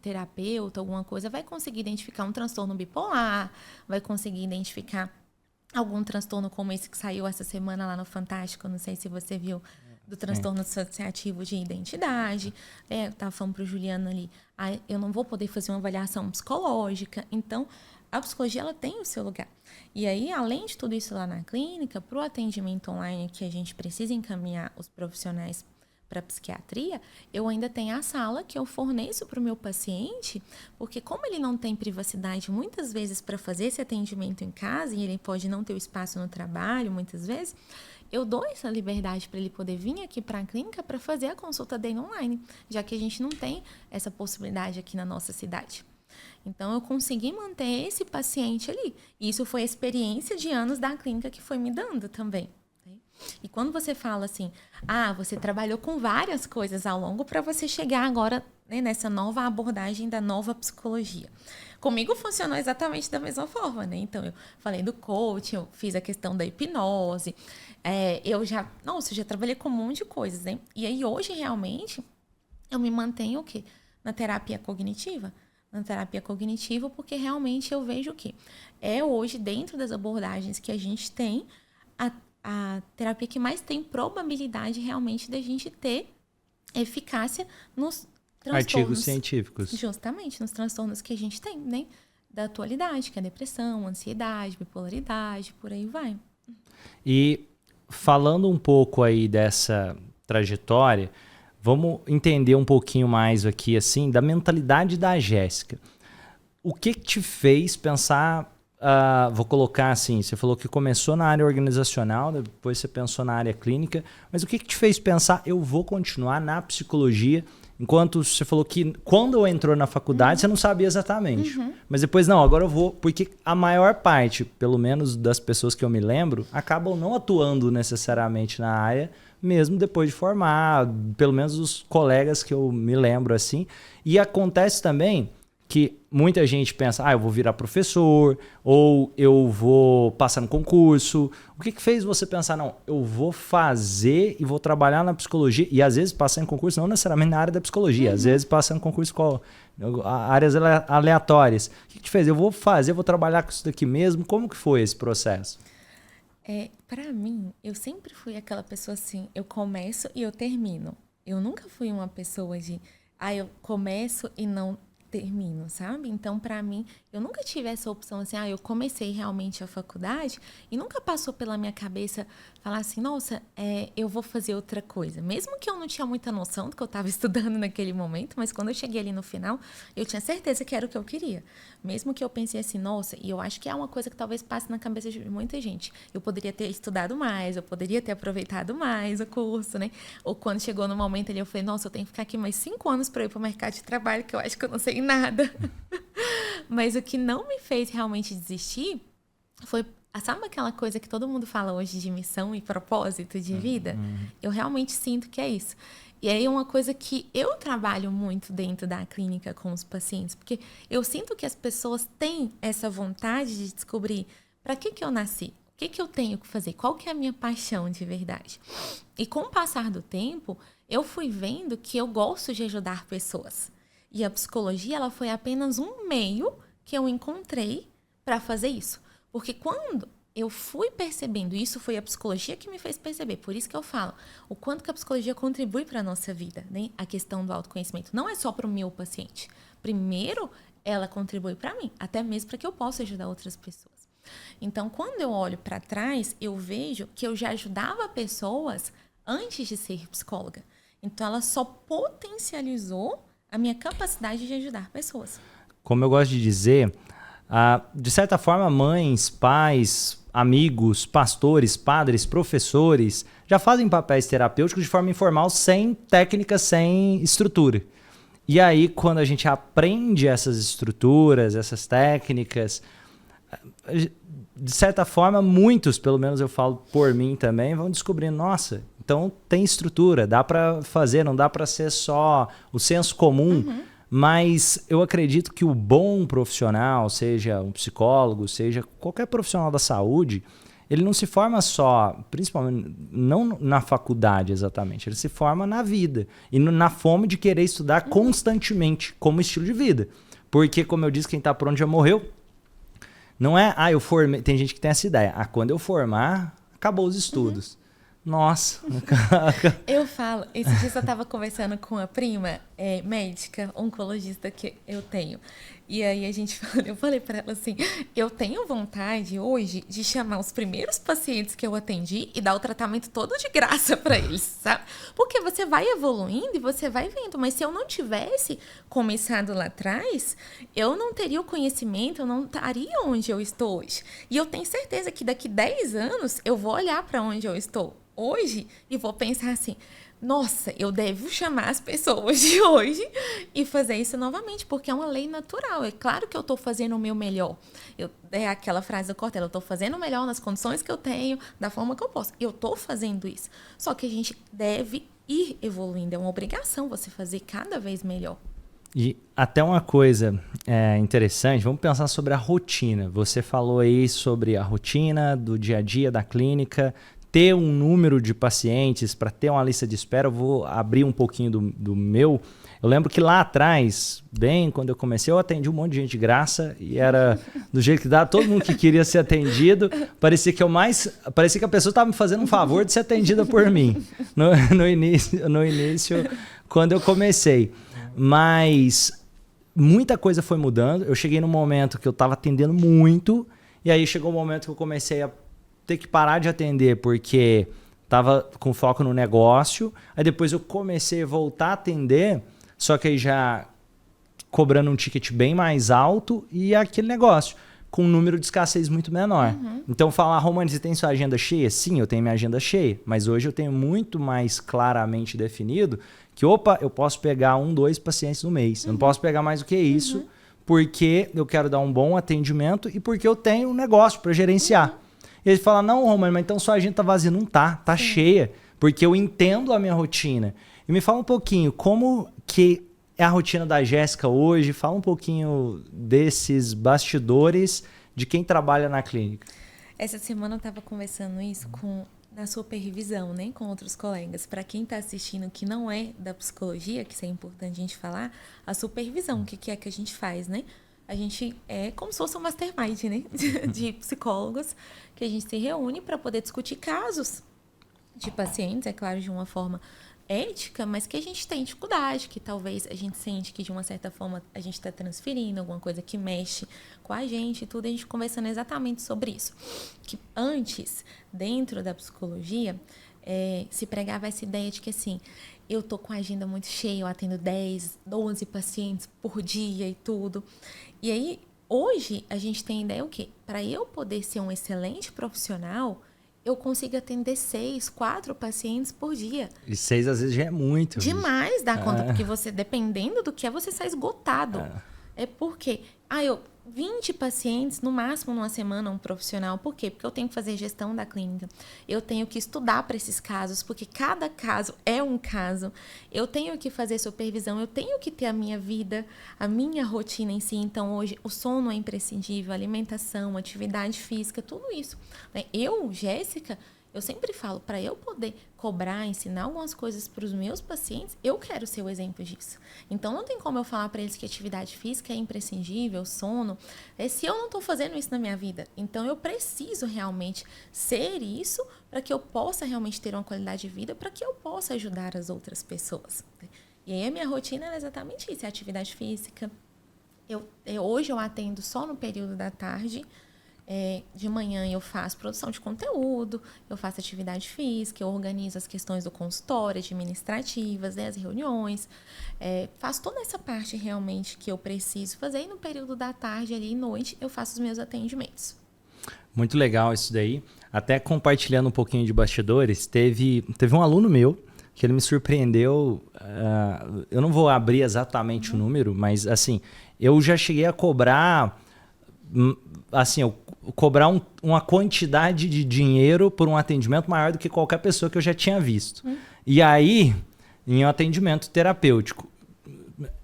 terapeuta, alguma coisa, vai conseguir identificar um transtorno bipolar, vai conseguir identificar algum transtorno como esse que saiu essa semana lá no Fantástico, não sei se você viu, do transtorno dissociativo de identidade. Eu estava falando para o Juliano ali, eu não vou poder fazer uma avaliação psicológica. Então, a psicologia ela tem o seu lugar. E aí, além de tudo isso lá na clínica, para o atendimento online que a gente precisa encaminhar os profissionais para a psiquiatria, eu ainda tenho a sala que eu forneço para o meu paciente, porque como ele não tem privacidade muitas vezes para fazer esse atendimento em casa, e ele pode não ter o espaço no trabalho muitas vezes, eu dou essa liberdade para ele poder vir aqui para a clínica para fazer a consulta dele online, já que a gente não tem essa possibilidade aqui na nossa cidade. Então, eu consegui manter esse paciente ali. E isso foi a experiência de anos da clínica que foi me dando também. E quando você fala assim, você trabalhou com várias coisas ao longo para você chegar agora, né, nessa nova abordagem da nova psicologia. Comigo funcionou exatamente da mesma forma, né? Então, eu falei do coaching, eu fiz a questão da hipnose. Eu já trabalhei com um monte de coisas, né? E aí, hoje, realmente, eu me mantenho o quê? Na terapia cognitiva. Na terapia cognitiva, porque realmente eu vejo que hoje, dentro das abordagens que a gente tem, a terapia que mais tem probabilidade realmente da gente ter eficácia nos transtornos. Artigos científicos. Justamente, nos transtornos que a gente tem, né? Da atualidade, que é a depressão, ansiedade, bipolaridade, por aí vai. E falando um pouco aí dessa trajetória, vamos entender um pouquinho mais aqui, assim, da mentalidade da Jéssica. O que te fez pensar... vou colocar assim, você falou que começou na área organizacional, depois você pensou na área clínica, mas o que te fez pensar, eu vou continuar na psicologia, enquanto você falou que quando entrou na faculdade você não sabia exatamente, mas depois não, agora eu vou, porque a maior parte, pelo menos das pessoas que eu me lembro, acabam não atuando necessariamente na área, mesmo depois de formar, pelo menos os colegas que eu me lembro assim, e acontece também que muita gente pensa, eu vou virar professor, ou eu vou passar no concurso. O que fez você pensar, não, eu vou fazer e vou trabalhar na psicologia, e às vezes passar em concurso não necessariamente na área da psicologia, às vezes passar em concurso com áreas aleatórias. O que te fez? Eu vou fazer, vou trabalhar com isso daqui mesmo? Como que foi esse processo? Para mim, eu sempre fui aquela pessoa assim, eu começo e eu termino. Eu nunca fui uma pessoa de, eu começo e não termino, sabe? Então, para mim, eu nunca tive essa opção assim, eu comecei realmente a faculdade e nunca passou pela minha cabeça falar assim, nossa, eu vou fazer outra coisa. Mesmo que eu não tinha muita noção do que eu estava estudando naquele momento, mas quando eu cheguei ali no final, eu tinha certeza que era o que eu queria. Mesmo que eu pensei assim, nossa, e eu acho que é uma coisa que talvez passe na cabeça de muita gente. Eu poderia ter estudado mais, eu poderia ter aproveitado mais o curso, né? Ou quando chegou no momento ali, eu falei, nossa, eu tenho que ficar aqui mais 5 anos para ir para o mercado de trabalho, que eu acho que eu não sei nada. Mas o que não me fez realmente desistir foi Sabe aquela coisa que todo mundo fala hoje de missão e propósito de vida? Eu realmente sinto que é isso. E aí uma coisa que eu trabalho muito dentro da clínica com os pacientes, porque eu sinto que as pessoas têm essa vontade de descobrir para que eu nasci, o que eu tenho que fazer, qual que é a minha paixão de verdade. E com o passar do tempo, eu fui vendo que eu gosto de ajudar pessoas. E a psicologia, ela foi apenas um meio que eu encontrei para fazer isso. Porque quando eu fui percebendo, isso foi a psicologia que me fez perceber, por isso que eu falo, o quanto que a psicologia contribui para a nossa vida, né? A questão do autoconhecimento não é só para o meu paciente. Primeiro, ela contribui para mim, até mesmo para que eu possa ajudar outras pessoas. Então, quando eu olho para trás, eu vejo que eu já ajudava pessoas antes de ser psicóloga. Então, ela só potencializou a minha capacidade de ajudar pessoas. Como eu gosto de dizer, de certa forma, mães, pais, amigos, pastores, padres, professores já fazem papéis terapêuticos de forma informal, sem técnica, sem estrutura. E aí, quando a gente aprende essas estruturas, essas técnicas, de certa forma, muitos, pelo menos eu falo por mim também, vão descobrindo, nossa, então tem estrutura, dá para fazer, não dá para ser só o senso comum. Mas eu acredito que o bom profissional, seja um psicólogo, seja qualquer profissional da saúde, ele não se forma só, principalmente, não na faculdade exatamente, ele se forma na vida e na fome de querer estudar constantemente como estilo de vida. Porque, como eu disse, quem está pronto já morreu. Não é, eu formei, tem gente que tem essa ideia, quando eu formar, acabou os estudos. Nossa. Eu falo, esse dia eu estava conversando com a prima médica, oncologista que eu tenho. E aí eu falei para ela assim, eu tenho vontade hoje de chamar os primeiros pacientes que eu atendi e dar o tratamento todo de graça para eles, sabe? Porque você vai evoluindo e você vai vendo, mas se eu não tivesse começado lá atrás, eu não teria o conhecimento, eu não estaria onde eu estou hoje. E eu tenho certeza que daqui 10 anos eu vou olhar para onde eu estou hoje e vou pensar assim, nossa, eu devo chamar as pessoas de hoje e fazer isso novamente, porque é uma lei natural. É claro que eu estou fazendo o meu melhor. É aquela frase da Cortella, eu estou fazendo o melhor nas condições que eu tenho, da forma que eu posso. Eu estou fazendo isso. Só que a gente deve ir evoluindo. É uma obrigação você fazer cada vez melhor. E até uma coisa interessante, vamos pensar sobre a rotina. Você falou aí sobre a rotina do dia a dia da clínica, ter um número de pacientes, para ter uma lista de espera. Eu vou abrir um pouquinho do meu. Eu lembro que lá atrás, bem quando eu comecei, eu atendi um monte de gente de graça e era do jeito que dá, todo mundo que queria ser atendido. Parecia que a pessoa estava me fazendo um favor de ser atendida por mim no início, quando eu comecei. Mas muita coisa foi mudando. Eu cheguei num momento que eu estava atendendo muito e aí chegou um momento que eu comecei a ter que parar de atender porque estava com foco no negócio. Aí depois eu comecei a voltar a atender, só que aí já cobrando um ticket bem mais alto e aquele negócio com um número de escassez muito menor. Então falar, Romani, você tem sua agenda cheia? Sim, eu tenho minha agenda cheia, mas hoje eu tenho muito mais claramente definido que, eu posso pegar 1, 2 pacientes no mês. Eu não posso pegar mais do que isso, porque eu quero dar um bom atendimento e porque eu tenho um negócio para gerenciar. E ele fala, não, Romani, mas então sua agenda tá vazia. Não tá cheia, porque eu entendo a minha rotina. E me fala um pouquinho, como que é a rotina da Jéssica hoje? Fala um pouquinho desses bastidores de quem trabalha na clínica. Essa semana eu estava conversando isso na supervisão, né, com outros colegas. Para quem está assistindo que não é da psicologia, que isso é importante a gente falar, a supervisão, o que é que a gente faz, né? A gente é como se fosse um mastermind, né, de psicólogos, que a gente se reúne para poder discutir casos de pacientes, é claro, de uma forma ética, mas que a gente tem dificuldade, que talvez a gente sente que de uma certa forma a gente está transferindo alguma coisa que mexe com a gente e tudo, a gente conversando exatamente sobre isso. Que antes, dentro da psicologia, se pregava essa ideia de que assim, eu tô com a agenda muito cheia, eu atendo 10, 12 pacientes por dia e tudo. E aí, hoje, a gente tem a ideia o quê? Para eu poder ser um excelente profissional, eu consigo atender 6, 4 pacientes por dia. E 6 às vezes já é muito. Demais dá conta, porque você, dependendo do que é, você sai esgotado. É porque, 20 pacientes, no máximo numa semana, um profissional. Por quê? Porque eu tenho que fazer gestão da clínica. Eu tenho que estudar para esses casos, porque cada caso é um caso. Eu tenho que fazer supervisão, eu tenho que ter a minha vida, a minha rotina em si. Então, hoje, o sono é imprescindível, alimentação, atividade física, tudo isso. Eu, Jéssica, eu sempre falo, para eu poder cobrar, ensinar algumas coisas para os meus pacientes, eu quero ser o exemplo disso. Então, não tem como eu falar para eles que atividade física é imprescindível, sono, se eu não estou fazendo isso na minha vida. Então, eu preciso realmente ser isso para que eu possa realmente ter uma qualidade de vida, para que eu possa ajudar as outras pessoas. E aí, a minha rotina é exatamente isso, é atividade física. Hoje eu atendo só no período da tarde. De manhã eu faço produção de conteúdo, eu faço atividade física, eu organizo as questões do consultório, administrativas, as reuniões, faço toda essa parte realmente que eu preciso fazer, e no período da tarde ali, noite, eu faço os meus atendimentos. Muito legal isso daí. Até compartilhando um pouquinho de bastidores, teve um aluno meu que ele me surpreendeu, eu não vou abrir exatamente o número, mas assim, eu já cheguei a cobrar... assim, eu cobrar uma quantidade de dinheiro por um atendimento maior do que qualquer pessoa que eu já tinha visto. E aí, em um atendimento terapêutico.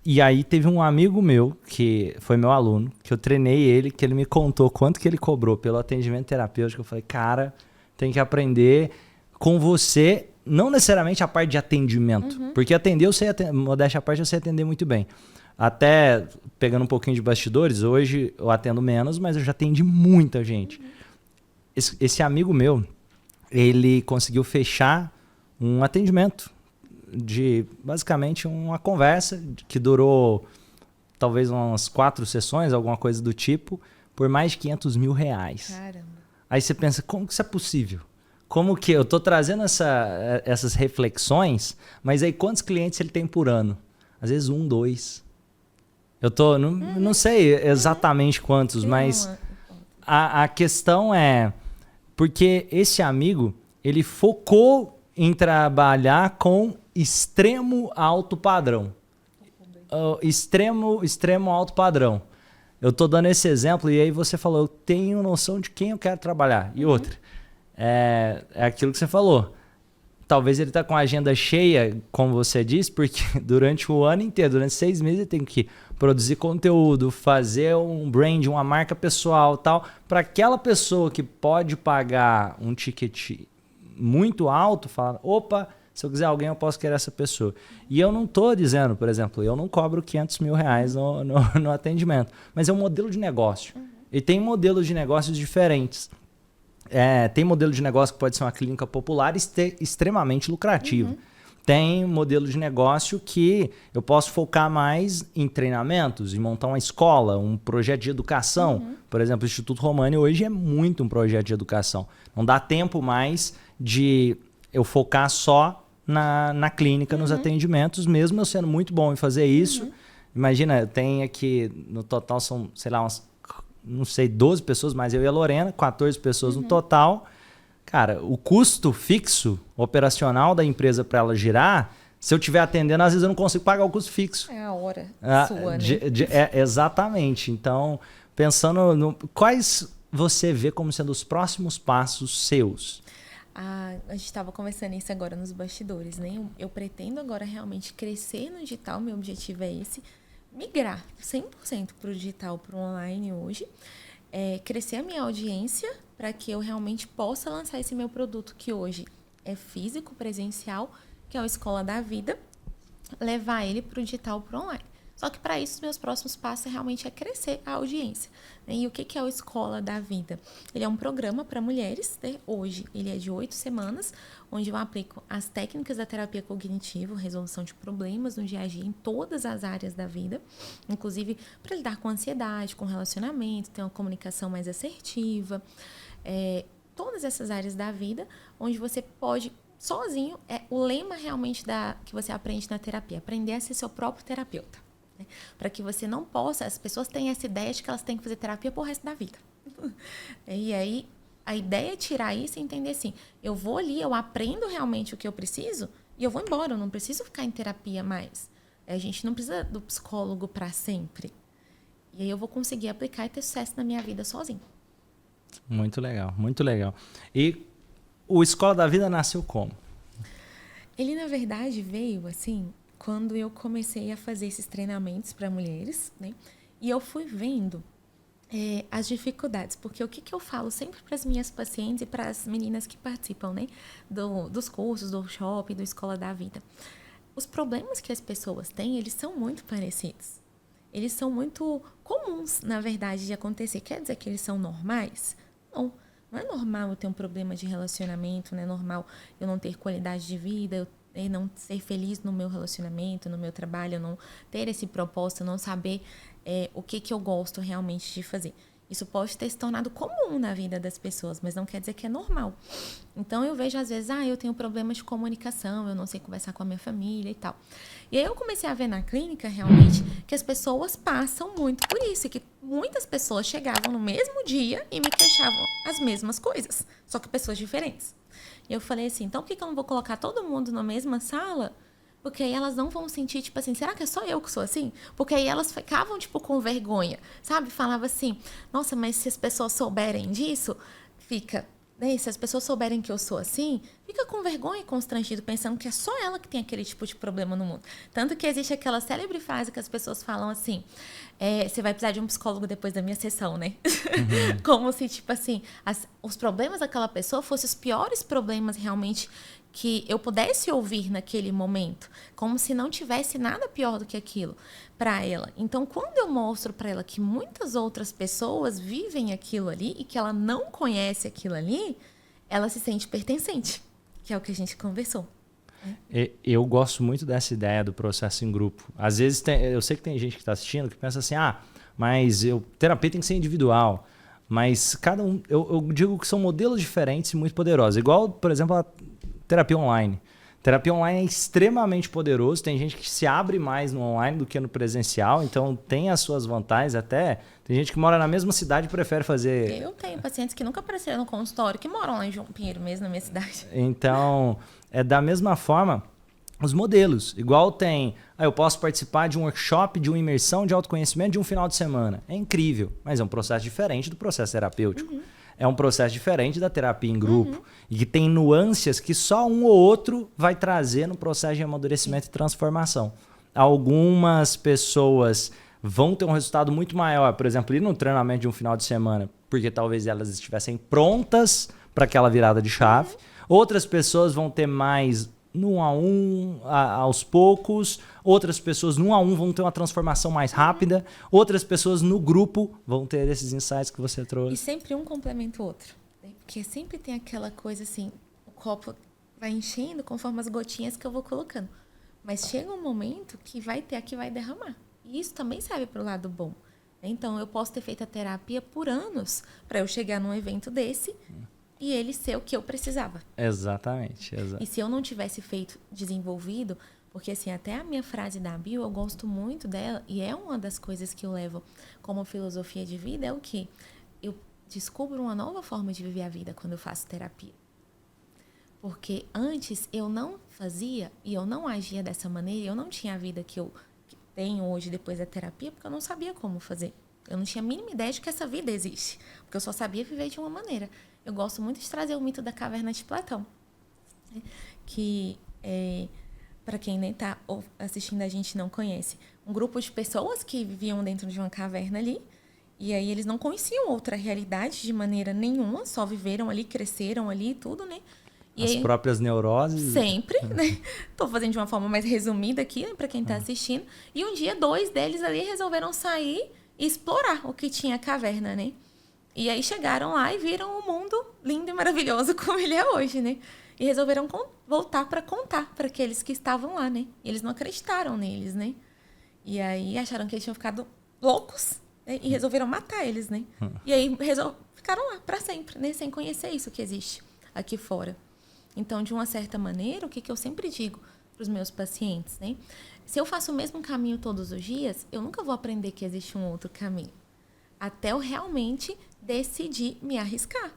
E aí teve um amigo meu, que foi meu aluno, que eu treinei ele, que ele me contou quanto que ele cobrou pelo atendimento terapêutico. Eu falei, cara, tem que aprender com você, não necessariamente a parte de atendimento. Porque atender, modéstia à parte, eu sei atender muito bem. Até pegando um pouquinho de bastidores, hoje eu atendo menos, mas eu já atendi muita gente. Esse amigo meu, ele conseguiu fechar um atendimento de basicamente uma conversa que durou talvez umas 4 sessões, alguma coisa do tipo, por mais de R$500 mil. Caramba. Aí você pensa, como que isso é possível? Como que eu tô trazendo essas reflexões, mas aí quantos clientes ele tem por ano? Às vezes 1, 2. Eu não sei exatamente quantos, mas a questão é porque esse amigo, ele focou em trabalhar com extremo alto padrão. Extremo alto padrão. Eu tô dando esse exemplo e aí você falou, eu tenho noção de quem eu quero trabalhar. E outra, é aquilo que você falou. Talvez ele tá com a agenda cheia, como você disse, porque durante o ano inteiro, durante 6 meses, ele tem que produzir conteúdo, fazer um brand, uma marca pessoal, tal, para aquela pessoa que pode pagar um ticket muito alto, falar, opa, se eu quiser alguém, eu posso querer essa pessoa. E eu não tô dizendo, por exemplo, eu não cobro R$500 mil no atendimento, mas é um modelo de negócio. E tem modelos de negócios diferentes. Tem modelo de negócio que pode ser uma clínica popular extremamente lucrativo. Tem modelo de negócio que eu posso focar mais em treinamentos, em montar uma escola, um projeto de educação. Por exemplo, o Instituto Romani hoje é muito um projeto de educação. Não dá tempo mais de eu focar só na clínica, nos atendimentos, mesmo eu sendo muito bom em fazer isso. Imagina, tem aqui, no total são, sei lá, umas, não sei, 12 pessoas, mas eu e a Lorena, 14 pessoas no total. Cara, o custo fixo operacional da empresa para ela girar, se eu estiver atendendo, às vezes eu não consigo pagar o custo fixo. É a hora sua, né? Exatamente. Então, pensando quais você vê como sendo os próximos passos seus? A gente estava conversando isso agora nos bastidores, né? Eu pretendo agora realmente crescer no digital, meu objetivo é esse, migrar 100% para o digital, para o online hoje, crescer a minha audiência para que eu realmente possa lançar esse meu produto que hoje é físico, presencial, que é a Escola da Vida, levar ele para o digital, para o online. Só que para isso, os meus próximos passos realmente é crescer a audiência. E o que é o Escola da Vida? Ele é um programa para mulheres, né? Hoje ele é de 8 semanas, onde eu aplico as técnicas da terapia cognitiva, resolução de problemas no dia a dia em todas as áreas da vida, inclusive para lidar com ansiedade, com relacionamento, ter uma comunicação mais assertiva, todas essas áreas da vida, onde você pode sozinho, o lema realmente que você aprende na terapia, aprender a ser seu próprio terapeuta. Para que você não possa, as pessoas têm essa ideia de que elas têm que fazer terapia pro resto da vida. E aí, a ideia é tirar isso e entender assim, eu vou ali, eu aprendo realmente o que eu preciso e eu vou embora, eu não preciso ficar em terapia mais. A gente não precisa do psicólogo para sempre. E aí eu vou conseguir aplicar e ter sucesso na minha vida sozinho. Muito legal, muito legal. E o Escola da Vida nasceu como? Ele, na verdade, veio, assim, quando eu comecei a fazer esses treinamentos para mulheres, né? E eu fui vendo as dificuldades. Porque o que eu falo sempre para as minhas pacientes e para as meninas que participam, né? Dos cursos, do workshop, do Escola da Vida. Os problemas que as pessoas têm, eles são muito parecidos. Eles são muito comuns, na verdade, de acontecer. Quer dizer que eles são normais? Não. Não é normal eu ter um problema de relacionamento, não é normal eu não ter qualidade de vida, eu não ser feliz no meu relacionamento, no meu trabalho, eu não ter esse propósito, eu não saber o que eu gosto realmente de fazer. Isso pode ter se tornado comum na vida das pessoas, mas não quer dizer que é normal. Então, eu vejo às vezes, eu tenho problemas de comunicação, eu não sei conversar com a minha família e tal. E aí eu comecei a ver na clínica, realmente, que as pessoas passam muito por isso. E que muitas pessoas chegavam no mesmo dia e me queixavam as mesmas coisas, só que pessoas diferentes. E eu falei assim, então por que eu não vou colocar todo mundo na mesma sala? Porque aí elas não vão sentir, tipo assim, será que é só eu que sou assim? Porque aí elas ficavam, tipo, com vergonha, sabe? Falava assim, nossa, mas se as pessoas souberem disso, fica... Né? Se as pessoas souberem que eu sou assim, fica com vergonha e constrangido, pensando que é só ela que tem aquele tipo de problema no mundo. Tanto que existe aquela célebre frase que as pessoas falam assim, você vai precisar de um psicólogo depois da minha sessão, né? Uhum. Como se, tipo assim, os problemas daquela pessoa fossem os piores problemas realmente que eu pudesse ouvir naquele momento, como se não tivesse nada pior do que aquilo para ela. Então, quando eu mostro para ela que muitas outras pessoas vivem aquilo ali e que ela não conhece aquilo ali, ela se sente pertencente, que é o que a gente conversou. Eu gosto muito dessa ideia do processo em grupo. Às vezes, eu sei que tem gente que está assistindo que pensa assim, mas terapia tem que ser individual. Mas cada um, eu digo que são modelos diferentes e muito poderosos. Igual, por exemplo, a terapia online. Terapia online é extremamente poderoso. Tem gente que se abre mais no online do que no presencial. Então, tem as suas vantagens. Até tem gente que mora na mesma cidade e prefere fazer... Eu tenho pacientes que nunca apareceram no consultório, que moram lá em João Pinheiro mesmo, na minha cidade. Então, da mesma forma, os modelos. Igual tem... eu posso participar de um workshop, de uma imersão de autoconhecimento de um final de semana. É incrível, mas é um processo diferente do processo terapêutico. Uhum. É um processo diferente da terapia em grupo. Uhum. E que tem nuances que só um ou outro vai trazer no processo de amadurecimento e transformação. Algumas pessoas vão ter um resultado muito maior, por exemplo, ir no treinamento de um final de semana, porque talvez elas estivessem prontas para aquela virada de chave. Uhum. Outras pessoas vão ter mais no 1 a 1, aos poucos. Outras pessoas no 1 a 1 vão ter uma transformação mais rápida. Outras pessoas no grupo vão ter esses insights que você trouxe. E sempre um complementa o outro. Né? Porque sempre tem aquela coisa assim, o copo vai enchendo conforme as gotinhas que eu vou colocando. Mas chega um momento que vai ter a que vai derramar. E isso também serve para o lado bom. Então, eu posso ter feito a terapia por anos para eu chegar num evento desse e ele ser o que eu precisava. Exatamente. E se eu não tivesse desenvolvido, porque assim, até a minha frase da bio, eu gosto muito dela, e é uma das coisas que eu levo como filosofia de vida, é o quê? Eu descubro uma nova forma de viver a vida quando eu faço terapia. Porque antes eu não fazia e eu não agia dessa maneira, eu não tinha a vida que eu tenho hoje depois da terapia, porque eu não sabia como fazer. Eu não tinha a mínima ideia de que essa vida existe, porque eu só sabia viver de uma maneira. Eu gosto muito de trazer o mito da caverna de Platão, né? Que, para quem nem está assistindo a gente não conhece, um grupo de pessoas que viviam dentro de uma caverna ali, e aí eles não conheciam outra realidade de maneira nenhuma, só viveram ali, cresceram ali e tudo, né? E as aí, próprias neuroses. Sempre, né? Tô fazendo de uma forma mais resumida aqui, né, para quem está assistindo. E um dia, 2 deles ali resolveram sair e explorar o que tinha a caverna, né? E aí chegaram lá e viram o mundo lindo e maravilhoso como ele é hoje, né? E resolveram voltar para contar para aqueles que estavam lá, né? E eles não acreditaram neles, né? E aí acharam que eles tinham ficado loucos, né? E resolveram matar eles, né? E aí ficaram lá para sempre, né? Sem conhecer isso que existe aqui fora. Então, de uma certa maneira, o que eu sempre digo para os meus pacientes, né? Se eu faço o mesmo caminho todos os dias, eu nunca vou aprender que existe um outro caminho. Até eu realmente decidir me arriscar.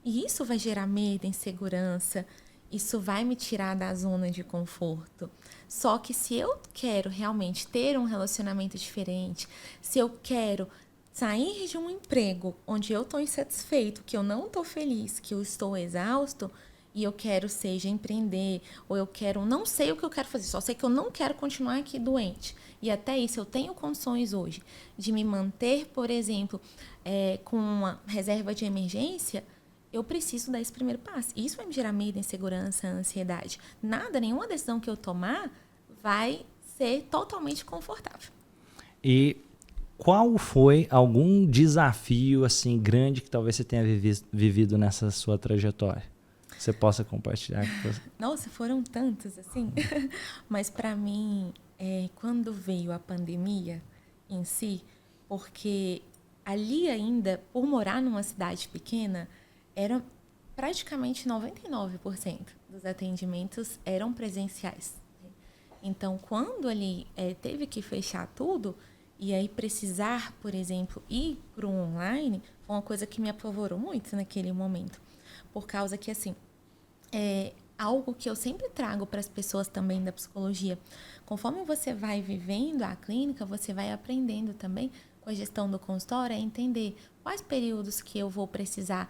E isso vai gerar medo, insegurança, isso vai me tirar da zona de conforto. Só que se eu quero realmente ter um relacionamento diferente, se eu quero sair de um emprego onde eu estou insatisfeito, que eu não estou feliz, que eu estou exausto, e eu quero, seja empreender, ou eu quero, não sei o que eu quero fazer, só sei que eu não quero continuar aqui doente. E até isso, eu tenho condições hoje de me manter, por exemplo, com uma reserva de emergência, eu preciso dar esse primeiro passo. Isso vai me gerar medo, insegurança, ansiedade. Nada, nenhuma decisão que eu tomar vai ser totalmente confortável. E qual foi algum desafio assim grande que talvez você tenha vivido nessa sua trajetória? Você possa compartilhar com você. Nossa, foram tantos, assim. Mas para mim, quando veio a pandemia em si, porque ali ainda, por morar numa cidade pequena, era praticamente 99% dos atendimentos eram presenciais. Então, quando ali teve que fechar tudo, e aí precisar, por exemplo, ir para o online, foi uma coisa que me apavorou muito naquele momento. Por causa que, assim, algo que eu sempre trago para as pessoas também da psicologia. Conforme você vai vivendo a clínica, você vai aprendendo também com a gestão do consultório a entender quais períodos que eu vou precisar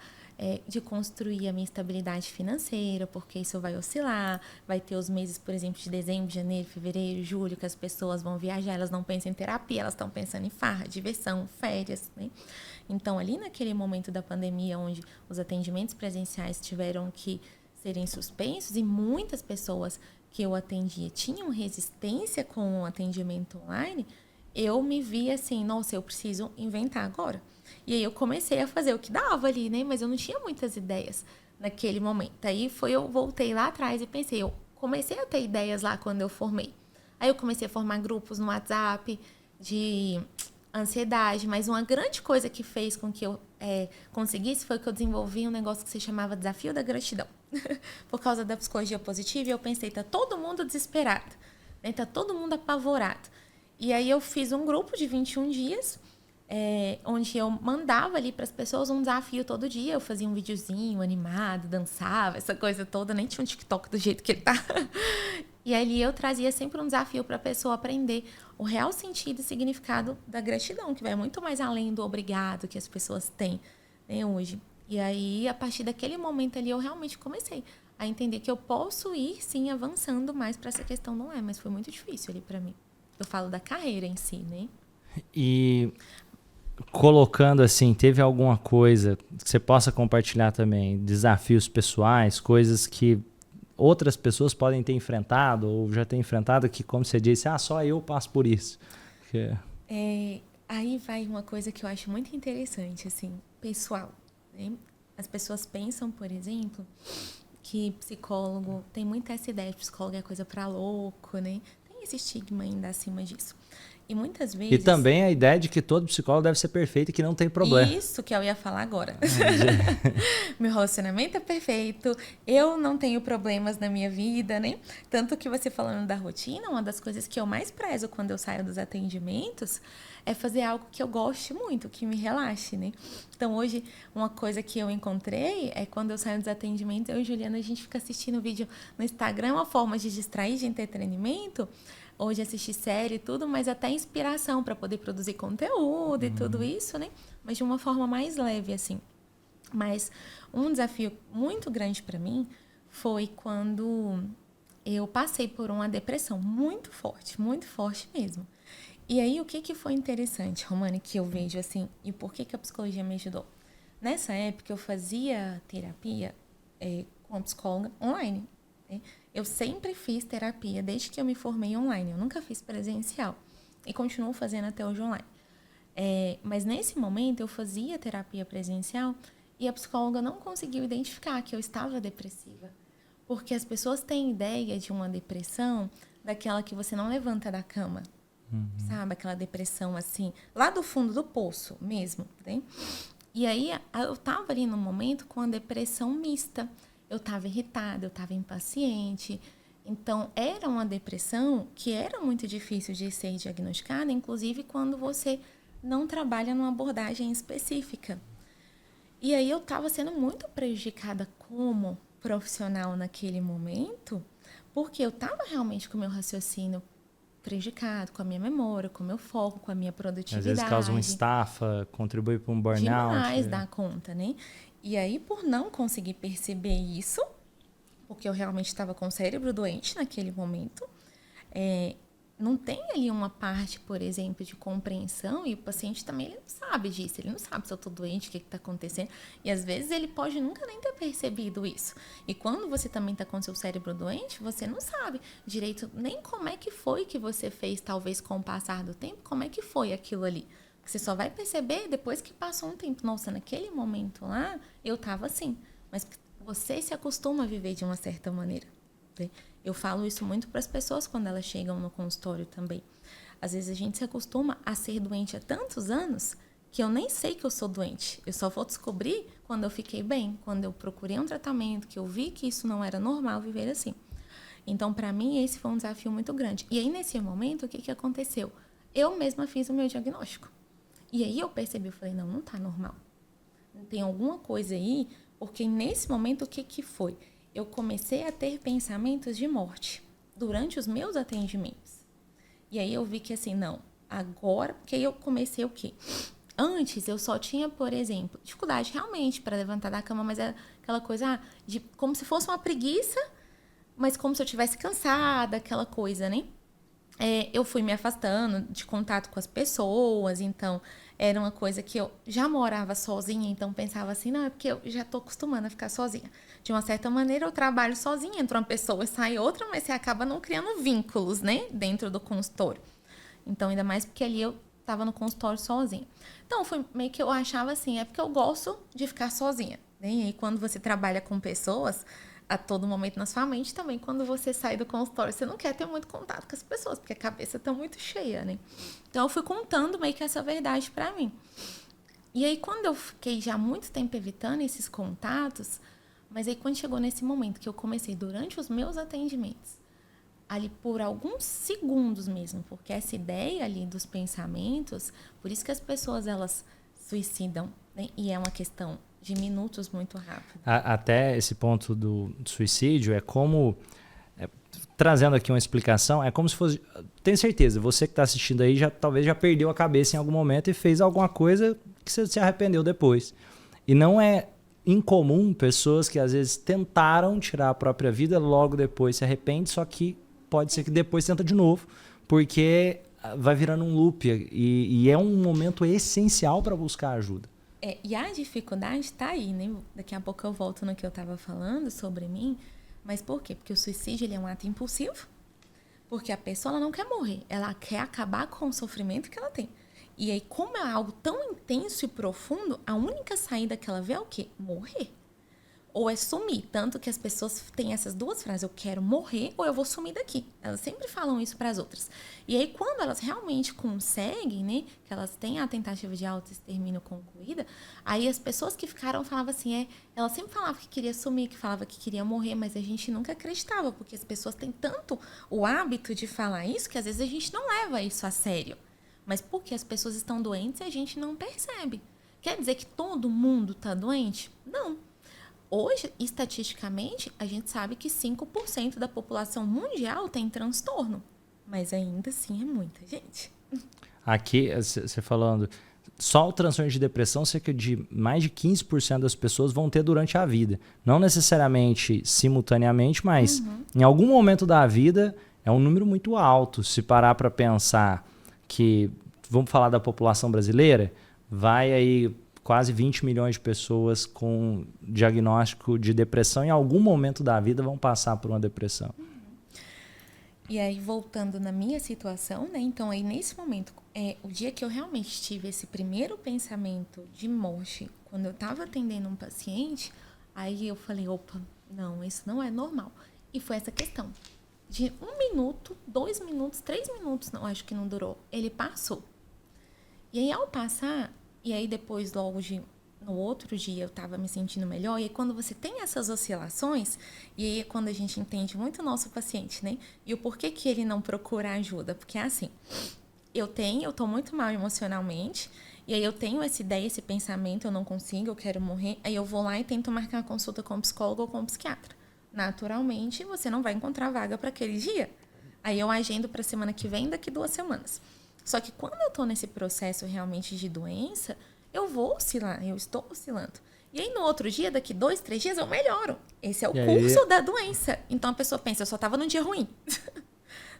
de construir a minha estabilidade financeira, porque isso vai oscilar, vai ter os meses, por exemplo, de dezembro, janeiro, fevereiro, julho, que as pessoas vão viajar, elas não pensam em terapia, elas estão pensando em farra, diversão, férias, né? Então, ali naquele momento da pandemia, onde os atendimentos presenciais tiveram que serem suspensos e muitas pessoas que eu atendia tinham resistência com o atendimento online, eu me vi assim, nossa, eu preciso inventar agora. E aí eu comecei a fazer o que dava ali, né? Mas eu não tinha muitas ideias naquele momento. Aí eu voltei lá atrás e pensei, eu comecei a ter ideias lá quando eu formei. Aí eu comecei a formar grupos no WhatsApp de ansiedade, mas uma grande coisa que fez com que eu conseguisse foi que eu desenvolvi um negócio que se chamava Desafio da Gratidão. Por causa da psicologia positiva, eu pensei, tá todo mundo desesperado, né? Tá todo mundo apavorado. E aí eu fiz um grupo de 21 dias, onde eu mandava ali para as pessoas um desafio todo dia. Eu fazia um videozinho animado, dançava, essa coisa toda, nem tinha um TikTok do jeito que ele tá. E ali eu trazia sempre um desafio para a pessoa aprender o real sentido e significado da gratidão, que vai muito mais além do obrigado que as pessoas têm, né, hoje. E aí, a partir daquele momento ali, eu realmente comecei a entender que eu posso ir, sim, avançando mais para essa questão, não é? Mas foi muito difícil ali para mim. Eu falo da carreira em si, né? E colocando assim, teve alguma coisa que você possa compartilhar também? Desafios pessoais, coisas que outras pessoas podem ter enfrentado ou já ter enfrentado que, como você disse, só eu passo por isso. Aí vai uma coisa que eu acho muito interessante, assim, pessoal, né? As pessoas pensam, por exemplo, que psicólogo, tem muita essa ideia de psicólogo é coisa pra louco, né? Tem esse estigma ainda acima disso. E muitas vezes... E também a ideia de que todo psicólogo deve ser perfeito e que não tem problema. Isso que eu ia falar agora. Meu relacionamento é perfeito, eu não tenho problemas na minha vida, né? Tanto que você falando da rotina, uma das coisas que eu mais prezo quando eu saio dos atendimentos é fazer algo que eu goste muito, que me relaxe, né? Então, hoje, uma coisa que eu encontrei é quando eu saio dos atendimentos, eu e Juliana, a gente fica assistindo vídeo no Instagram, uma forma de distrair, de entretenimento. Hoje assistir série e tudo, mas até inspiração para poder produzir conteúdo e tudo isso, né? Mas de uma forma mais leve, assim. Mas um desafio muito grande para mim foi quando eu passei por uma depressão muito forte mesmo. E aí, o que foi interessante, Romane, que eu vejo assim, e por que a psicologia me ajudou? Nessa época, eu fazia terapia com a psicóloga online, né? Eu sempre fiz terapia desde que eu me formei online. Eu nunca fiz presencial. E continuo fazendo até hoje online. Mas nesse momento eu fazia terapia presencial e a psicóloga não conseguiu identificar que eu estava depressiva. Porque as pessoas têm ideia de uma depressão daquela que você não levanta da cama. Sabe? Aquela depressão assim, lá do fundo do poço mesmo, né? E aí eu estava ali no momento com a depressão mista. Eu estava irritada, eu estava impaciente. Então, era uma depressão que era muito difícil de ser diagnosticada, inclusive quando você não trabalha numa abordagem específica. E aí eu estava sendo muito prejudicada como profissional naquele momento, porque eu estava realmente com o meu raciocínio prejudicado com a minha memória, com o meu foco, com a minha produtividade. Às vezes causa uma estafa, contribui para um burnout. Demais dá conta, né? E aí, por não conseguir perceber isso, porque eu realmente estava com o cérebro doente naquele momento, não tem ali uma parte, por exemplo, de compreensão, e o paciente também ele não sabe disso, ele não sabe se eu estou doente, o que está acontecendo, e às vezes ele pode nunca nem ter percebido isso. E quando você também está com seu cérebro doente, você não sabe direito nem como é que foi que você fez, talvez com o passar do tempo, como é que foi aquilo ali. Você só vai perceber depois que passou um tempo. Nossa, naquele momento lá, eu estava assim. Mas você se acostuma a viver de uma certa maneira, né? Eu falo isso muito para as pessoas quando elas chegam no consultório também. Às vezes a gente se acostuma a ser doente há tantos anos que eu nem sei que eu sou doente. Eu só vou descobrir quando eu fiquei bem, quando eu procurei um tratamento, que eu vi que isso não era normal viver assim. Então, para mim, esse foi um desafio muito grande. E aí, nesse momento, o que aconteceu? Eu mesma fiz o meu diagnóstico. E aí eu percebi, eu falei, não tá normal. Tem alguma coisa aí, porque nesse momento, o que foi? Eu comecei a ter pensamentos de morte durante os meus atendimentos. E aí eu vi que assim, não, agora, porque aí eu comecei o quê? Antes eu só tinha, por exemplo, dificuldade realmente para levantar da cama, mas era aquela coisa de como se fosse uma preguiça, mas como se eu estivesse cansada, aquela coisa, né? Eu fui me afastando de contato com as pessoas, então era uma coisa que eu já morava sozinha, então pensava assim, não, é porque eu já estou acostumando a ficar sozinha. De uma certa maneira, eu trabalho sozinha, entra uma pessoa e sai outra, mas você acaba não criando vínculos, né, dentro do consultório. Então, ainda mais porque ali eu estava no consultório sozinha. Então, foi meio que eu achava assim, é porque eu gosto de ficar sozinha, né? E aí, quando você trabalha com pessoas a todo momento na sua mente, também quando você sai do consultório, você não quer ter muito contato com as pessoas, porque a cabeça tá muito cheia, né? Então, eu fui contando meio que essa verdade pra mim. E aí, quando eu fiquei já muito tempo evitando esses contatos, mas aí quando chegou nesse momento que eu comecei durante os meus atendimentos, ali por alguns segundos mesmo, porque essa ideia ali dos pensamentos, por isso que as pessoas, elas suicidam, né? E é uma questão de minutos muito rápido. Até esse ponto do suicídio é como, trazendo aqui uma explicação, é como se fosse, tenho certeza, você que está assistindo aí talvez já perdeu a cabeça em algum momento e fez alguma coisa que você se arrependeu depois. E não é incomum pessoas que às vezes tentaram tirar a própria vida, logo depois se arrepende, só que pode ser que depois tenta de novo, porque vai virando um loop e é um momento essencial para buscar ajuda. E a dificuldade está aí, né? Daqui a pouco eu volto no que eu estava falando sobre mim, mas por quê? Porque o suicídio ele é um ato impulsivo, porque a pessoa ela não quer morrer, ela quer acabar com o sofrimento que ela tem. E aí, como é algo tão intenso e profundo, a única saída que ela vê é o quê? Morrer. Ou é sumir. Tanto que as pessoas têm essas duas frases. Eu quero morrer ou eu vou sumir daqui. Elas sempre falam isso para as outras. E aí, quando elas realmente conseguem, né? Que elas têm a tentativa de autoextermínio concluída, aí as pessoas que ficaram falavam assim, elas sempre falavam que queria sumir, que falava que queria morrer, mas a gente nunca acreditava, porque as pessoas têm tanto o hábito de falar isso, que às vezes a gente não leva isso a sério. Mas porque as pessoas estão doentes e a gente não percebe. Quer dizer que todo mundo está doente? Não. Hoje, estatisticamente, a gente sabe que 5% da população mundial tem transtorno. Mas ainda assim é muita gente. Aqui, você falando, só o transtorno de depressão, cerca de mais de 15% das pessoas vão ter durante a vida. Não necessariamente simultaneamente, mas em algum momento da vida é um número muito alto. Se parar para pensar que, vamos falar da população brasileira, vai aí quase 20 milhões de pessoas com diagnóstico de depressão em algum momento da vida vão passar por uma depressão. E aí, voltando na minha situação, né? Então, aí nesse momento, o dia que eu realmente tive esse primeiro pensamento de morte, quando eu estava atendendo um paciente, aí eu falei, opa, não, isso não é normal. E foi essa questão. De 1 minuto, 2 minutos, 3 minutos, não, acho que não durou. Ele passou. E aí, ao passar, e aí depois, logo no outro dia, eu estava me sentindo melhor. E aí, quando você tem essas oscilações, e aí é quando a gente entende muito o nosso paciente, né? E o porquê que ele não procura ajuda. Porque é assim, eu estou muito mal emocionalmente, e aí eu tenho essa ideia, esse pensamento, eu não consigo, eu quero morrer. Aí eu vou lá e tento marcar uma consulta com um psicólogo ou com um psiquiatra. Naturalmente, você não vai encontrar vaga para aquele dia. Aí eu agendo para a semana que vem, daqui 2 semanas. Só que quando eu estou nesse processo realmente de doença, eu vou oscilar, eu estou oscilando. E aí no outro dia, daqui 2, 3 dias, eu melhoro. Esse é o curso da doença. Então a pessoa pensa, eu só estava num dia ruim.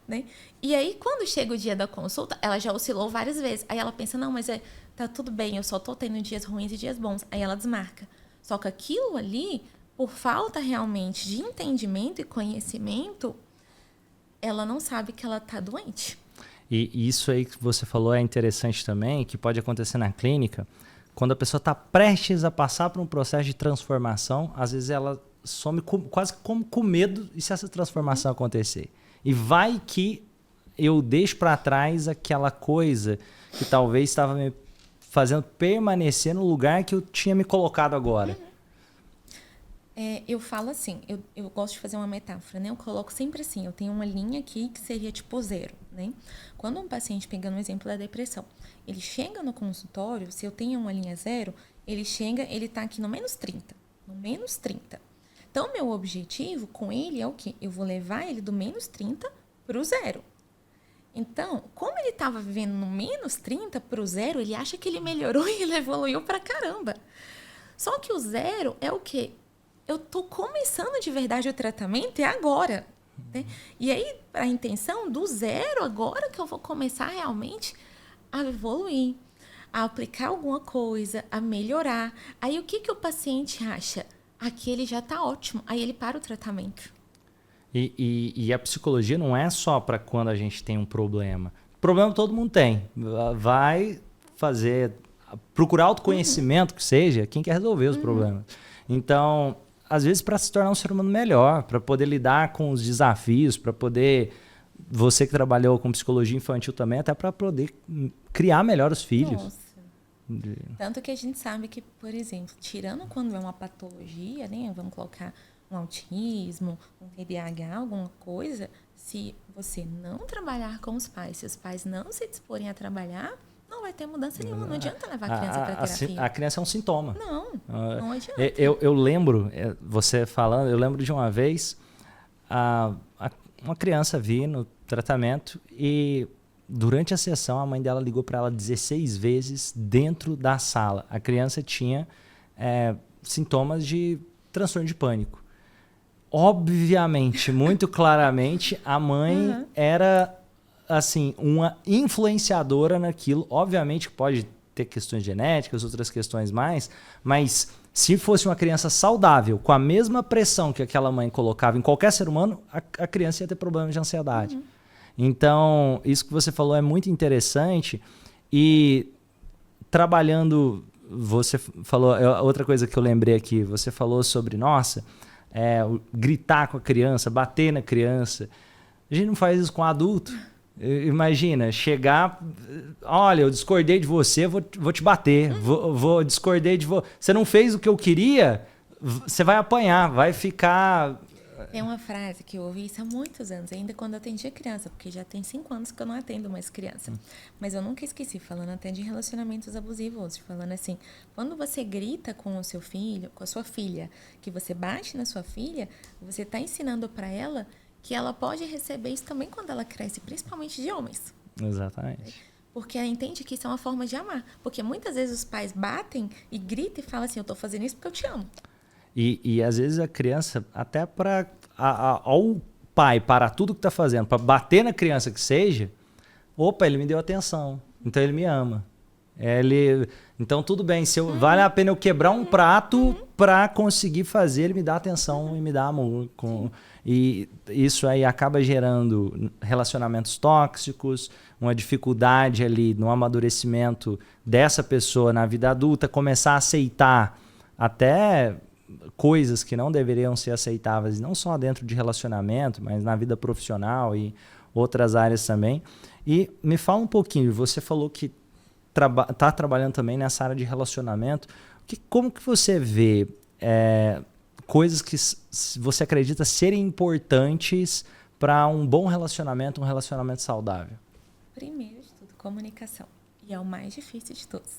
Né? E aí, quando chega o dia da consulta, ela já oscilou várias vezes. Aí ela pensa, não, mas tá tudo bem, eu só tô tendo dias ruins e dias bons. Aí ela desmarca. Só que aquilo ali, por falta realmente de entendimento e conhecimento, ela não sabe que ela tá doente. E isso aí que você falou é interessante também, que pode acontecer na clínica, quando a pessoa está prestes a passar por um processo de transformação, às vezes ela some quase como com medo e se essa transformação acontecer. E vai que eu deixo para trás aquela coisa que talvez estava me fazendo permanecer no lugar que eu tinha me colocado agora. Eu falo assim, eu gosto de fazer uma metáfora, né? Eu coloco sempre assim, eu tenho uma linha aqui que seria tipo 0, né? Quando um paciente, pegando o exemplo da depressão, ele chega no consultório, se eu tenho uma linha 0, ele tá aqui no menos 30, no menos 30. Então, meu objetivo com ele é o quê? Eu vou levar ele do menos 30 para o 0. Então, como ele estava vivendo no menos 30 para o 0, ele acha que ele melhorou e ele evoluiu pra caramba. Só que o 0 é o quê? Eu tô começando de verdade o tratamento agora. Né? E aí, a intenção do 0 agora que eu vou começar realmente a evoluir, a aplicar alguma coisa, a melhorar. Aí, o que o paciente acha? Aqui ele já está ótimo. Aí ele para o tratamento. E a psicologia não é só para quando a gente tem um problema. Problema todo mundo tem. Vai procurar autoconhecimento, que seja, quem quer resolver os problemas. Então, às vezes para se tornar um ser humano melhor, para poder lidar com os desafios, para poder, você que trabalhou com psicologia infantil também, até para poder criar melhor os filhos. Nossa. Tanto que a gente sabe que, por exemplo, tirando quando é uma patologia, né, vamos colocar um autismo, um TDAH, alguma coisa, se você não trabalhar com os pais, se os pais não se disporem a trabalhar, não vai ter mudança nenhuma. Não adianta levar a criança para terapia. A criança é um sintoma. Não adianta. Eu lembro, você falando, eu lembro de uma vez, uma criança vir no tratamento e durante a sessão a mãe dela ligou para ela 16 vezes dentro da sala. A criança tinha sintomas de transtorno de pânico. Obviamente, muito claramente, a mãe era assim, uma influenciadora naquilo. Obviamente pode ter questões genéticas, outras questões mais, mas se fosse uma criança saudável, com a mesma pressão que aquela mãe colocava em qualquer ser humano, a criança ia ter problemas de ansiedade. Então, isso que você falou é muito interessante. E trabalhando, você falou, outra coisa que eu lembrei aqui, você falou sobre, gritar com a criança, bater na criança. A gente não faz isso com adulto. Imagina, chegar, olha, eu discordei de você, vou te bater, discordei de você. Você não fez o que eu queria, você vai apanhar, vai ficar... Tem uma frase que eu ouvi isso há muitos anos, ainda quando eu atendia criança, porque já tem 5 anos que eu não atendo mais criança. Mas eu nunca esqueci, falando até de relacionamentos abusivos, falando assim, quando você grita com o seu filho, com a sua filha, que você bate na sua filha, você está ensinando para ela que ela pode receber isso também quando ela cresce, principalmente de homens. Exatamente. Porque ela entende que isso é uma forma de amar. Porque muitas vezes os pais batem e gritam e falam assim, eu tô fazendo isso porque eu te amo. E às vezes a criança, até para ao pai parar tudo que tá fazendo, para bater na criança que seja, opa, ele me deu atenção, então ele me ama. Então tudo bem, vale a pena eu quebrar um prato para conseguir fazer ele me dar atenção e me dar amor. E isso aí acaba gerando relacionamentos tóxicos, uma dificuldade ali no amadurecimento dessa pessoa na vida adulta, começar a aceitar até coisas que não deveriam ser aceitáveis, não só dentro de relacionamento, mas na vida profissional e outras áreas também. E me fala um pouquinho, você falou que está trabalhando também nessa área de relacionamento. Como que você vê coisas que você acredita serem importantes para um bom relacionamento, um relacionamento saudável? Primeiro de tudo, comunicação. E é o mais difícil de todos.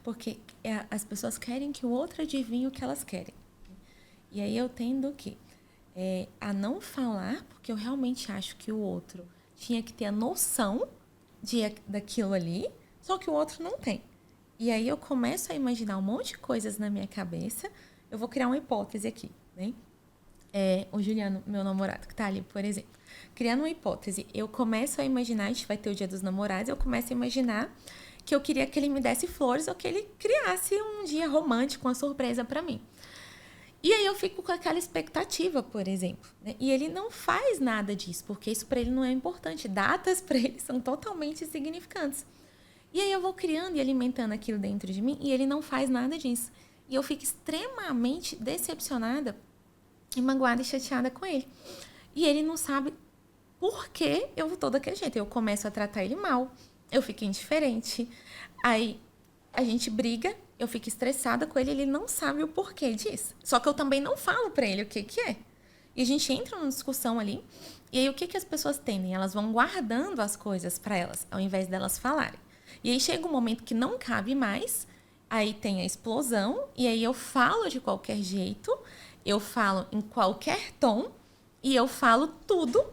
Porque as pessoas querem que o outro adivinhe o que elas querem. E aí eu tendo que a não falar, porque eu realmente acho que o outro tinha que ter a noção daquilo ali, só que o outro não tem. E aí eu começo a imaginar um monte de coisas na minha cabeça. Eu vou criar uma hipótese aqui, né? O Juliano, meu namorado, que tá ali, por exemplo. Criando uma hipótese, eu começo a imaginar, a gente vai ter o Dia dos Namorados, eu começo a imaginar que eu queria que ele me desse flores ou que ele criasse um dia romântico, uma surpresa pra mim. E aí eu fico com aquela expectativa, por exemplo, né? E ele não faz nada disso, porque isso pra ele não é importante. Datas pra ele são totalmente insignificantes. E aí eu vou criando e alimentando aquilo dentro de mim e ele não faz nada disso. E eu fico extremamente decepcionada e magoada e chateada com ele. E ele não sabe por que eu tô daquele jeito. Eu começo a tratar ele mal, eu fico indiferente. Aí a gente briga, eu fico estressada com ele, ele não sabe o porquê disso. Só que eu também não falo pra ele o que é. E a gente entra numa discussão ali, e aí o que as pessoas tendem? Elas vão guardando as coisas pra elas, ao invés delas falarem. E aí chega um momento que não cabe mais, aí tem a explosão, e aí eu falo de qualquer jeito, eu falo em qualquer tom, e eu falo tudo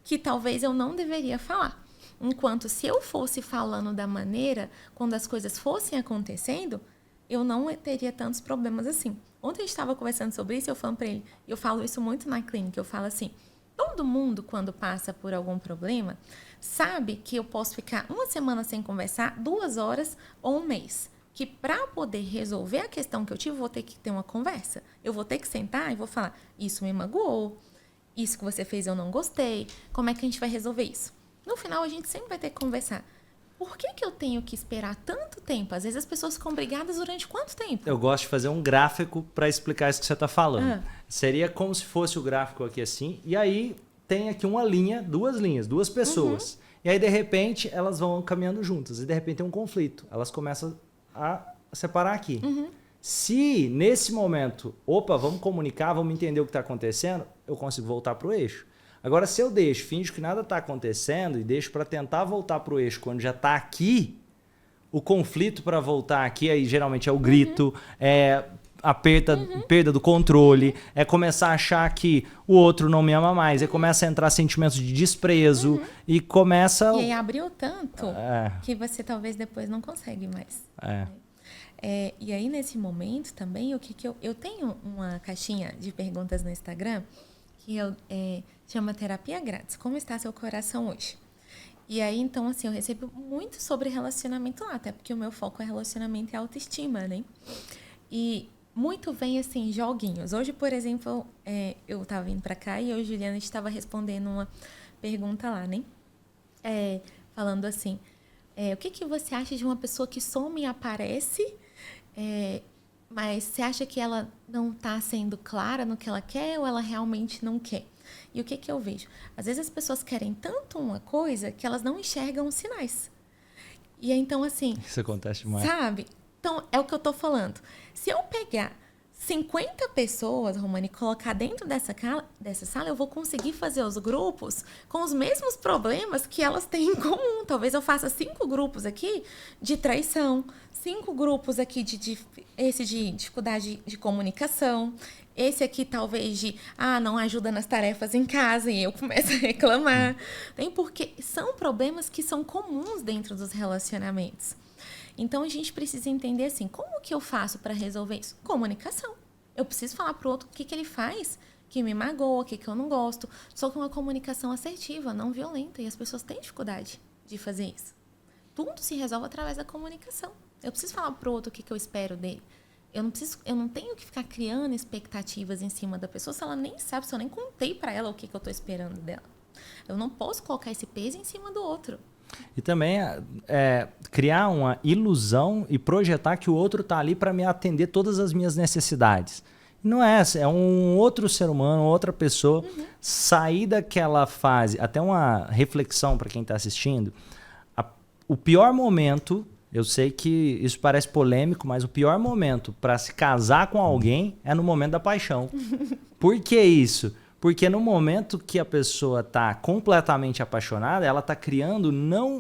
que talvez eu não deveria falar. Enquanto se eu fosse falando da maneira, quando as coisas fossem acontecendo, eu não teria tantos problemas assim. Ontem a gente estava conversando sobre isso, eu falando para ele, eu falo isso muito na clínica, eu falo assim, todo mundo quando passa por algum problema, sabe que eu posso ficar uma semana sem conversar, 2 horas ou 1 mês. Que para poder resolver a questão que eu tive, eu vou ter que ter uma conversa. Eu vou ter que sentar e vou falar, isso me magoou, isso que você fez eu não gostei, como é que a gente vai resolver isso? No final, a gente sempre vai ter que conversar. Por que eu tenho que esperar tanto tempo? Às vezes as pessoas ficam brigadas durante quanto tempo? Eu gosto de fazer um gráfico para explicar isso que você está falando. Seria como se fosse o gráfico aqui assim, e aí tem aqui uma linha, 2 linhas, 2 pessoas. E aí, de repente, elas vão caminhando juntas. E, de repente, tem um conflito. Elas começam a separar aqui. Se, nesse momento, vamos comunicar, vamos entender o que está acontecendo, eu consigo voltar para o eixo. Agora, se eu finjo que nada está acontecendo e deixo para tentar voltar para o eixo quando já está aqui, o conflito para voltar aqui, aí geralmente é o grito, é a perda do controle, é começar a achar que o outro não me ama mais, aí começa a entrar sentimentos de desprezo e começa... E aí abriu tanto que você talvez depois não consegue mais. E aí, nesse momento também, eu tenho uma caixinha de perguntas no Instagram que chama Terapia Grátis. Como está seu coração hoje? E aí, então, assim, eu recebo muito sobre relacionamento lá, até porque o meu foco é relacionamento e autoestima, né? E muito vem, assim, joguinhos. Hoje, por exemplo, eu estava vindo para cá e eu e a Juliana estava respondendo uma pergunta lá, né? Falando assim, o que você acha de uma pessoa que some e aparece, mas você acha que ela não está sendo clara no que ela quer ou ela realmente não quer? E o que eu vejo? Às vezes as pessoas querem tanto uma coisa que elas não enxergam os sinais. E aí, então, assim... Isso acontece demais. Sabe? Então, é o que eu tô falando. Se eu pegar 50 pessoas, Romani, e colocar dentro dessa sala, eu vou conseguir fazer os grupos com os mesmos problemas que elas têm em comum. Talvez eu faça 5 grupos aqui de traição, 5 grupos aqui de dificuldade de comunicação, esse aqui talvez não ajuda nas tarefas em casa e eu começo a reclamar. Porque são problemas que são comuns dentro dos relacionamentos. Então, a gente precisa entender assim, como que eu faço para resolver isso? Comunicação. Eu preciso falar pro outro o que ele faz que me magoa, o que eu não gosto. Só que uma comunicação assertiva, não violenta. E as pessoas têm dificuldade de fazer isso. Tudo se resolve através da comunicação. Eu preciso falar pro outro o que eu espero dele. Eu não tenho que ficar criando expectativas em cima da pessoa se ela nem sabe, se eu nem contei para ela o que eu tô esperando dela. Eu não posso colocar esse peso em cima do outro. E também criar uma ilusão e projetar que o outro está ali para me atender todas as minhas necessidades. Não é essa, é um outro ser humano, outra pessoa. Sair daquela fase, até uma reflexão para quem está assistindo. O pior momento, eu sei que isso parece polêmico, mas o pior momento para se casar com alguém é no momento da paixão. Por que isso? Porque no momento que a pessoa está completamente apaixonada, ela está criando,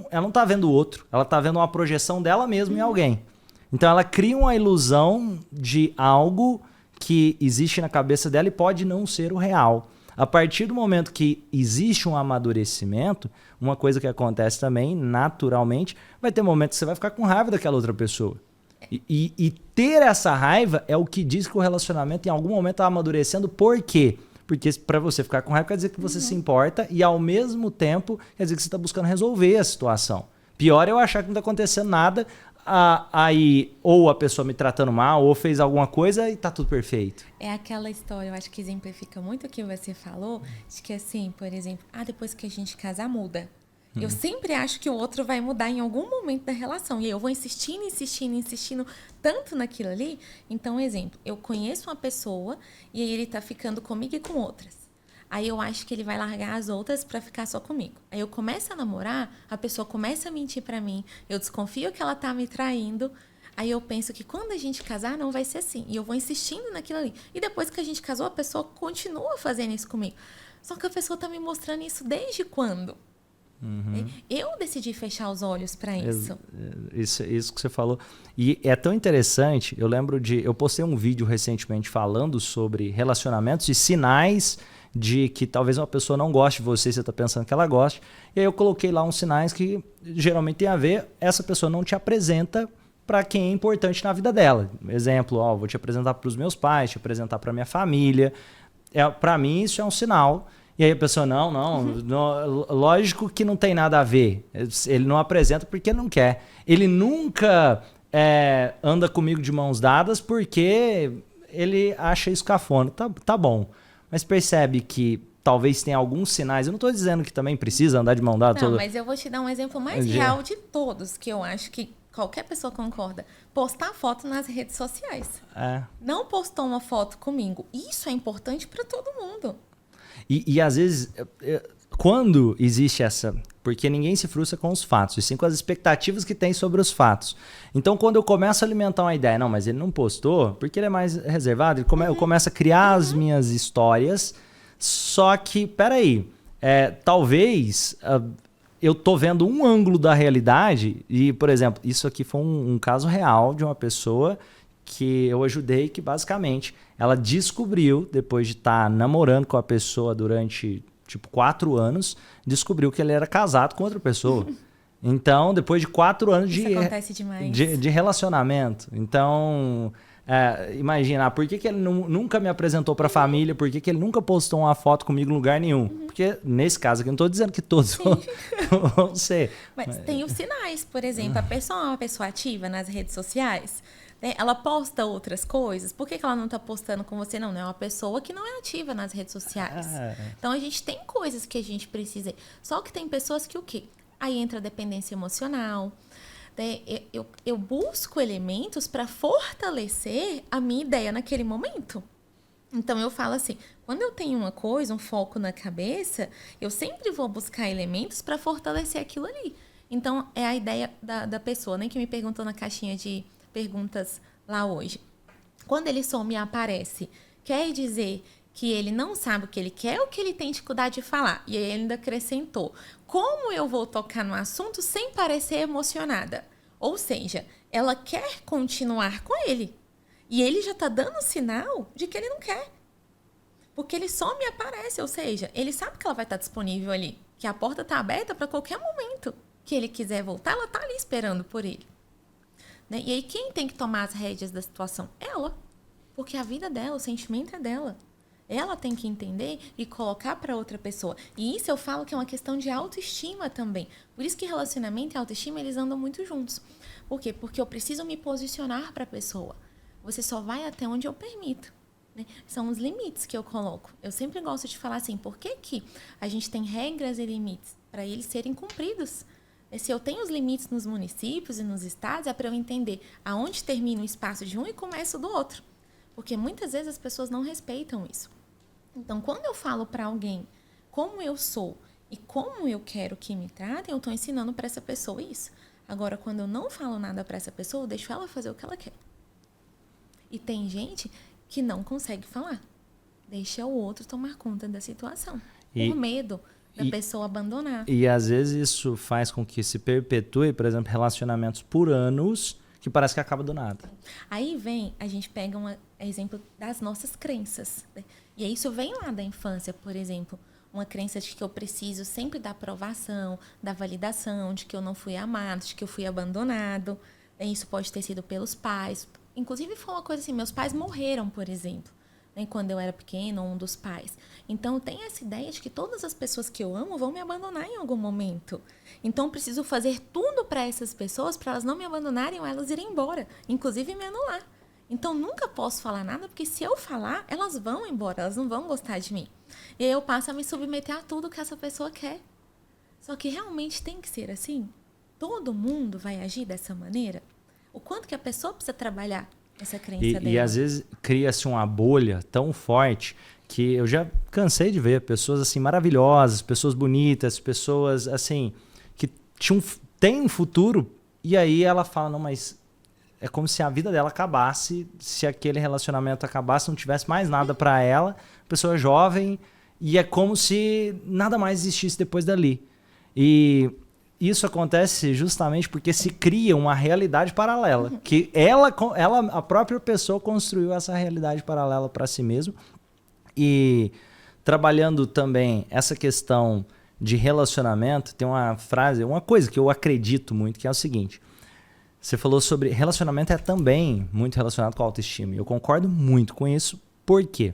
ela não está vendo o outro, ela está vendo uma projeção dela mesma em alguém. Então ela cria uma ilusão de algo que existe na cabeça dela e pode não ser o real. A partir do momento que existe um amadurecimento, uma coisa que acontece também, naturalmente, vai ter momentos que você vai ficar com raiva daquela outra pessoa. E ter essa raiva é o que diz que o relacionamento em algum momento está amadurecendo. Por quê? Porque para você ficar com raiva quer dizer que você se importa e ao mesmo tempo quer dizer que você está buscando resolver a situação. Pior é eu achar que não está acontecendo nada, aí ou a pessoa me tratando mal ou fez alguma coisa e tá tudo perfeito. É aquela história, eu acho que exemplifica muito o que você falou, de que assim, por exemplo, depois que a gente casar, muda. Eu sempre acho que o outro vai mudar em algum momento da relação. E aí eu vou insistindo tanto naquilo ali. Então, exemplo, eu conheço uma pessoa e aí ele tá ficando comigo e com outras. Aí eu acho que ele vai largar as outras pra ficar só comigo. Aí eu começo a namorar, a pessoa começa a mentir pra mim, eu desconfio que ela tá me traindo. Aí eu penso que quando a gente casar não vai ser assim. E eu vou insistindo naquilo ali. E depois que a gente casou, a pessoa continua fazendo isso comigo. Só que a pessoa tá me mostrando isso desde quando? Eu decidi fechar os olhos para isso. Isso que você falou. E é tão interessante, eu postei um vídeo recentemente falando sobre relacionamentos e sinais de que talvez uma pessoa não goste de você, você está pensando que ela goste. E aí eu coloquei lá uns sinais que geralmente tem a ver, essa pessoa não te apresenta para quem é importante na vida dela. Exemplo, vou te apresentar para os meus pais, te apresentar para minha família. Para mim isso é um sinal. E aí a pessoa, não, lógico que não tem nada a ver. Ele não apresenta porque não quer. Ele nunca anda comigo de mãos dadas porque ele acha isso cafona. Tá bom. Mas percebe que talvez tenha alguns sinais. Eu não estou dizendo que também precisa andar de mão dada. Não, mas eu vou te dar um exemplo mais real de todos, que eu acho que qualquer pessoa concorda. Postar foto nas redes sociais. Não postou uma foto comigo. Isso é importante para todo mundo. E às vezes, quando existe essa... Porque ninguém se frustra com os fatos, e sim com as expectativas que tem sobre os fatos. Então, quando eu começo a alimentar uma ideia, não, mas ele não postou, porque ele é mais reservado, eu começo a criar as minhas histórias, só que, peraí, talvez eu tô vendo um ângulo da realidade, e, por exemplo, isso aqui foi um caso real de uma pessoa que eu ajudei, que basicamente ela descobriu, depois de estar namorando com a pessoa durante, 4 anos, descobriu que ele era casado com outra pessoa. Então, depois de 4 anos de relacionamento. Então, imagina, por que ele nunca me apresentou para a família? Por que ele nunca postou uma foto comigo em lugar nenhum? Porque, nesse caso aqui, eu não estou dizendo que todos vão ser. Mas tem os sinais, por exemplo, a pessoa é uma pessoa ativa nas redes sociais, ela posta outras coisas. Por que ela não está postando com você? Não é uma pessoa que não é ativa nas redes sociais. Então, a gente tem coisas que a gente precisa. Só que tem pessoas que o quê? Aí entra a dependência emocional. Eu busco elementos para fortalecer a minha ideia naquele momento. Então, eu falo assim, quando eu tenho uma coisa, um foco na cabeça, eu sempre vou buscar elementos para fortalecer aquilo ali. Então, é a ideia da pessoa, né, que me perguntou na caixinha de perguntas lá hoje. Quando ele some e aparece, quer dizer que ele não sabe o que ele quer ou que ele tem dificuldade de falar? E aí ele ainda acrescentou, como eu vou tocar no assunto sem parecer emocionada? Ou seja, ela quer continuar com ele. E ele já está dando sinal de que ele não quer. Porque ele some e aparece, ou seja, ele sabe que ela vai estar disponível ali, que a porta está aberta para qualquer momento que ele quiser voltar, ela está ali esperando por ele. Né? E aí quem tem que tomar as rédeas da situação? Ela. Porque a vida dela, o sentimento é dela. Ela tem que entender e colocar para outra pessoa. E isso eu falo que é uma questão de autoestima também. Por isso que relacionamento e autoestima, eles andam muito juntos. Por quê? Porque eu preciso me posicionar para a pessoa. Você só vai até onde eu permito. Né? São os limites que eu coloco. Eu sempre gosto de falar assim, por que que a gente tem regras e limites? Para eles serem cumpridos. Se eu tenho os limites nos municípios e nos estados, é para eu entender aonde termina o espaço de um e começa o do outro. Porque muitas vezes as pessoas não respeitam isso. Então, quando eu falo para alguém como eu sou e como eu quero que me tratem, eu estou ensinando para essa pessoa isso. Agora, quando eu não falo nada para essa pessoa, eu deixo ela fazer o que ela quer. E tem gente que não consegue falar. Deixa o outro tomar conta da situação. Por medo da pessoa abandonar. E às vezes isso faz com que se perpetue, por exemplo, relacionamentos por anos que parece que acaba do nada. Aí a gente pega um exemplo das nossas crenças, né? E aí isso vem lá da infância, por exemplo, uma crença de que eu preciso sempre da aprovação, da validação, de que eu não fui amado, de que eu fui abandonado. Isso pode ter sido pelos pais. Inclusive foi uma coisa assim, meus pais morreram, por exemplo, né, quando eu era pequena, um dos pais. Então tem essa ideia de que todas as pessoas que eu amo vão me abandonar em algum momento. Então eu preciso fazer tudo para essas pessoas, para elas não me abandonarem ou elas irem embora, inclusive me anular. Então, nunca posso falar nada, porque se eu falar, elas vão embora, elas não vão gostar de mim. E aí eu passo a me submeter a tudo que essa pessoa quer. Só que realmente tem que ser assim? Todo mundo vai agir dessa maneira? O quanto que a pessoa precisa trabalhar essa crença dela? E às vezes cria-se uma bolha tão forte que eu já cansei de ver pessoas assim maravilhosas, pessoas bonitas, pessoas assim que têm um futuro, e aí ela fala, não, mas... É como se a vida dela acabasse, se aquele relacionamento acabasse, não tivesse mais nada para ela, pessoa jovem, e é como se nada mais existisse depois dali. E isso acontece justamente porque se cria uma realidade paralela, que ela, a própria pessoa construiu essa realidade paralela para si mesma. E trabalhando também essa questão de relacionamento, tem uma frase, uma coisa que eu acredito muito, que é o seguinte: você falou sobre relacionamento é também muito relacionado com a autoestima. Eu concordo muito com isso. Por quê?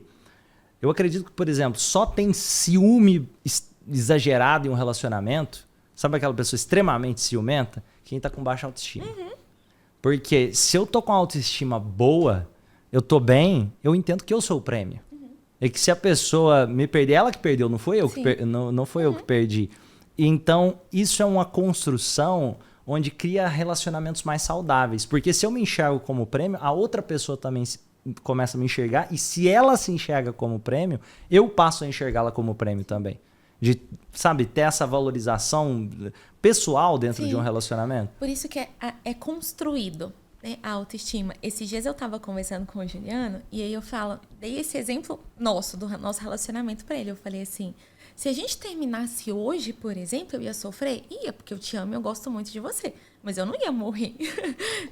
Eu acredito que, por exemplo, só tem ciúme exagerado em um relacionamento. Sabe aquela pessoa extremamente ciumenta? Quem tá com baixa autoestima. Porque se eu tô com autoestima boa, eu tô bem, eu entendo que eu sou o prêmio. E que se a pessoa me perder, ela que perdeu, não foi eu que não foi eu que perdi. Então, isso é uma construção onde cria relacionamentos mais saudáveis. Porque se eu me enxergo como prêmio, a outra pessoa também começa a me enxergar. E se ela se enxerga como prêmio, eu passo a enxergá-la como prêmio também. De, sabe, ter essa valorização pessoal dentro de um relacionamento. Por isso que é construído, né, a autoestima. Esses dias eu tava conversando com o Juliano e aí eu dei esse exemplo nosso, do nosso relacionamento pra ele. Eu falei assim, se a gente terminasse hoje, por exemplo, eu ia sofrer? Ia, porque eu te amo e eu gosto muito de você. Mas eu não ia morrer.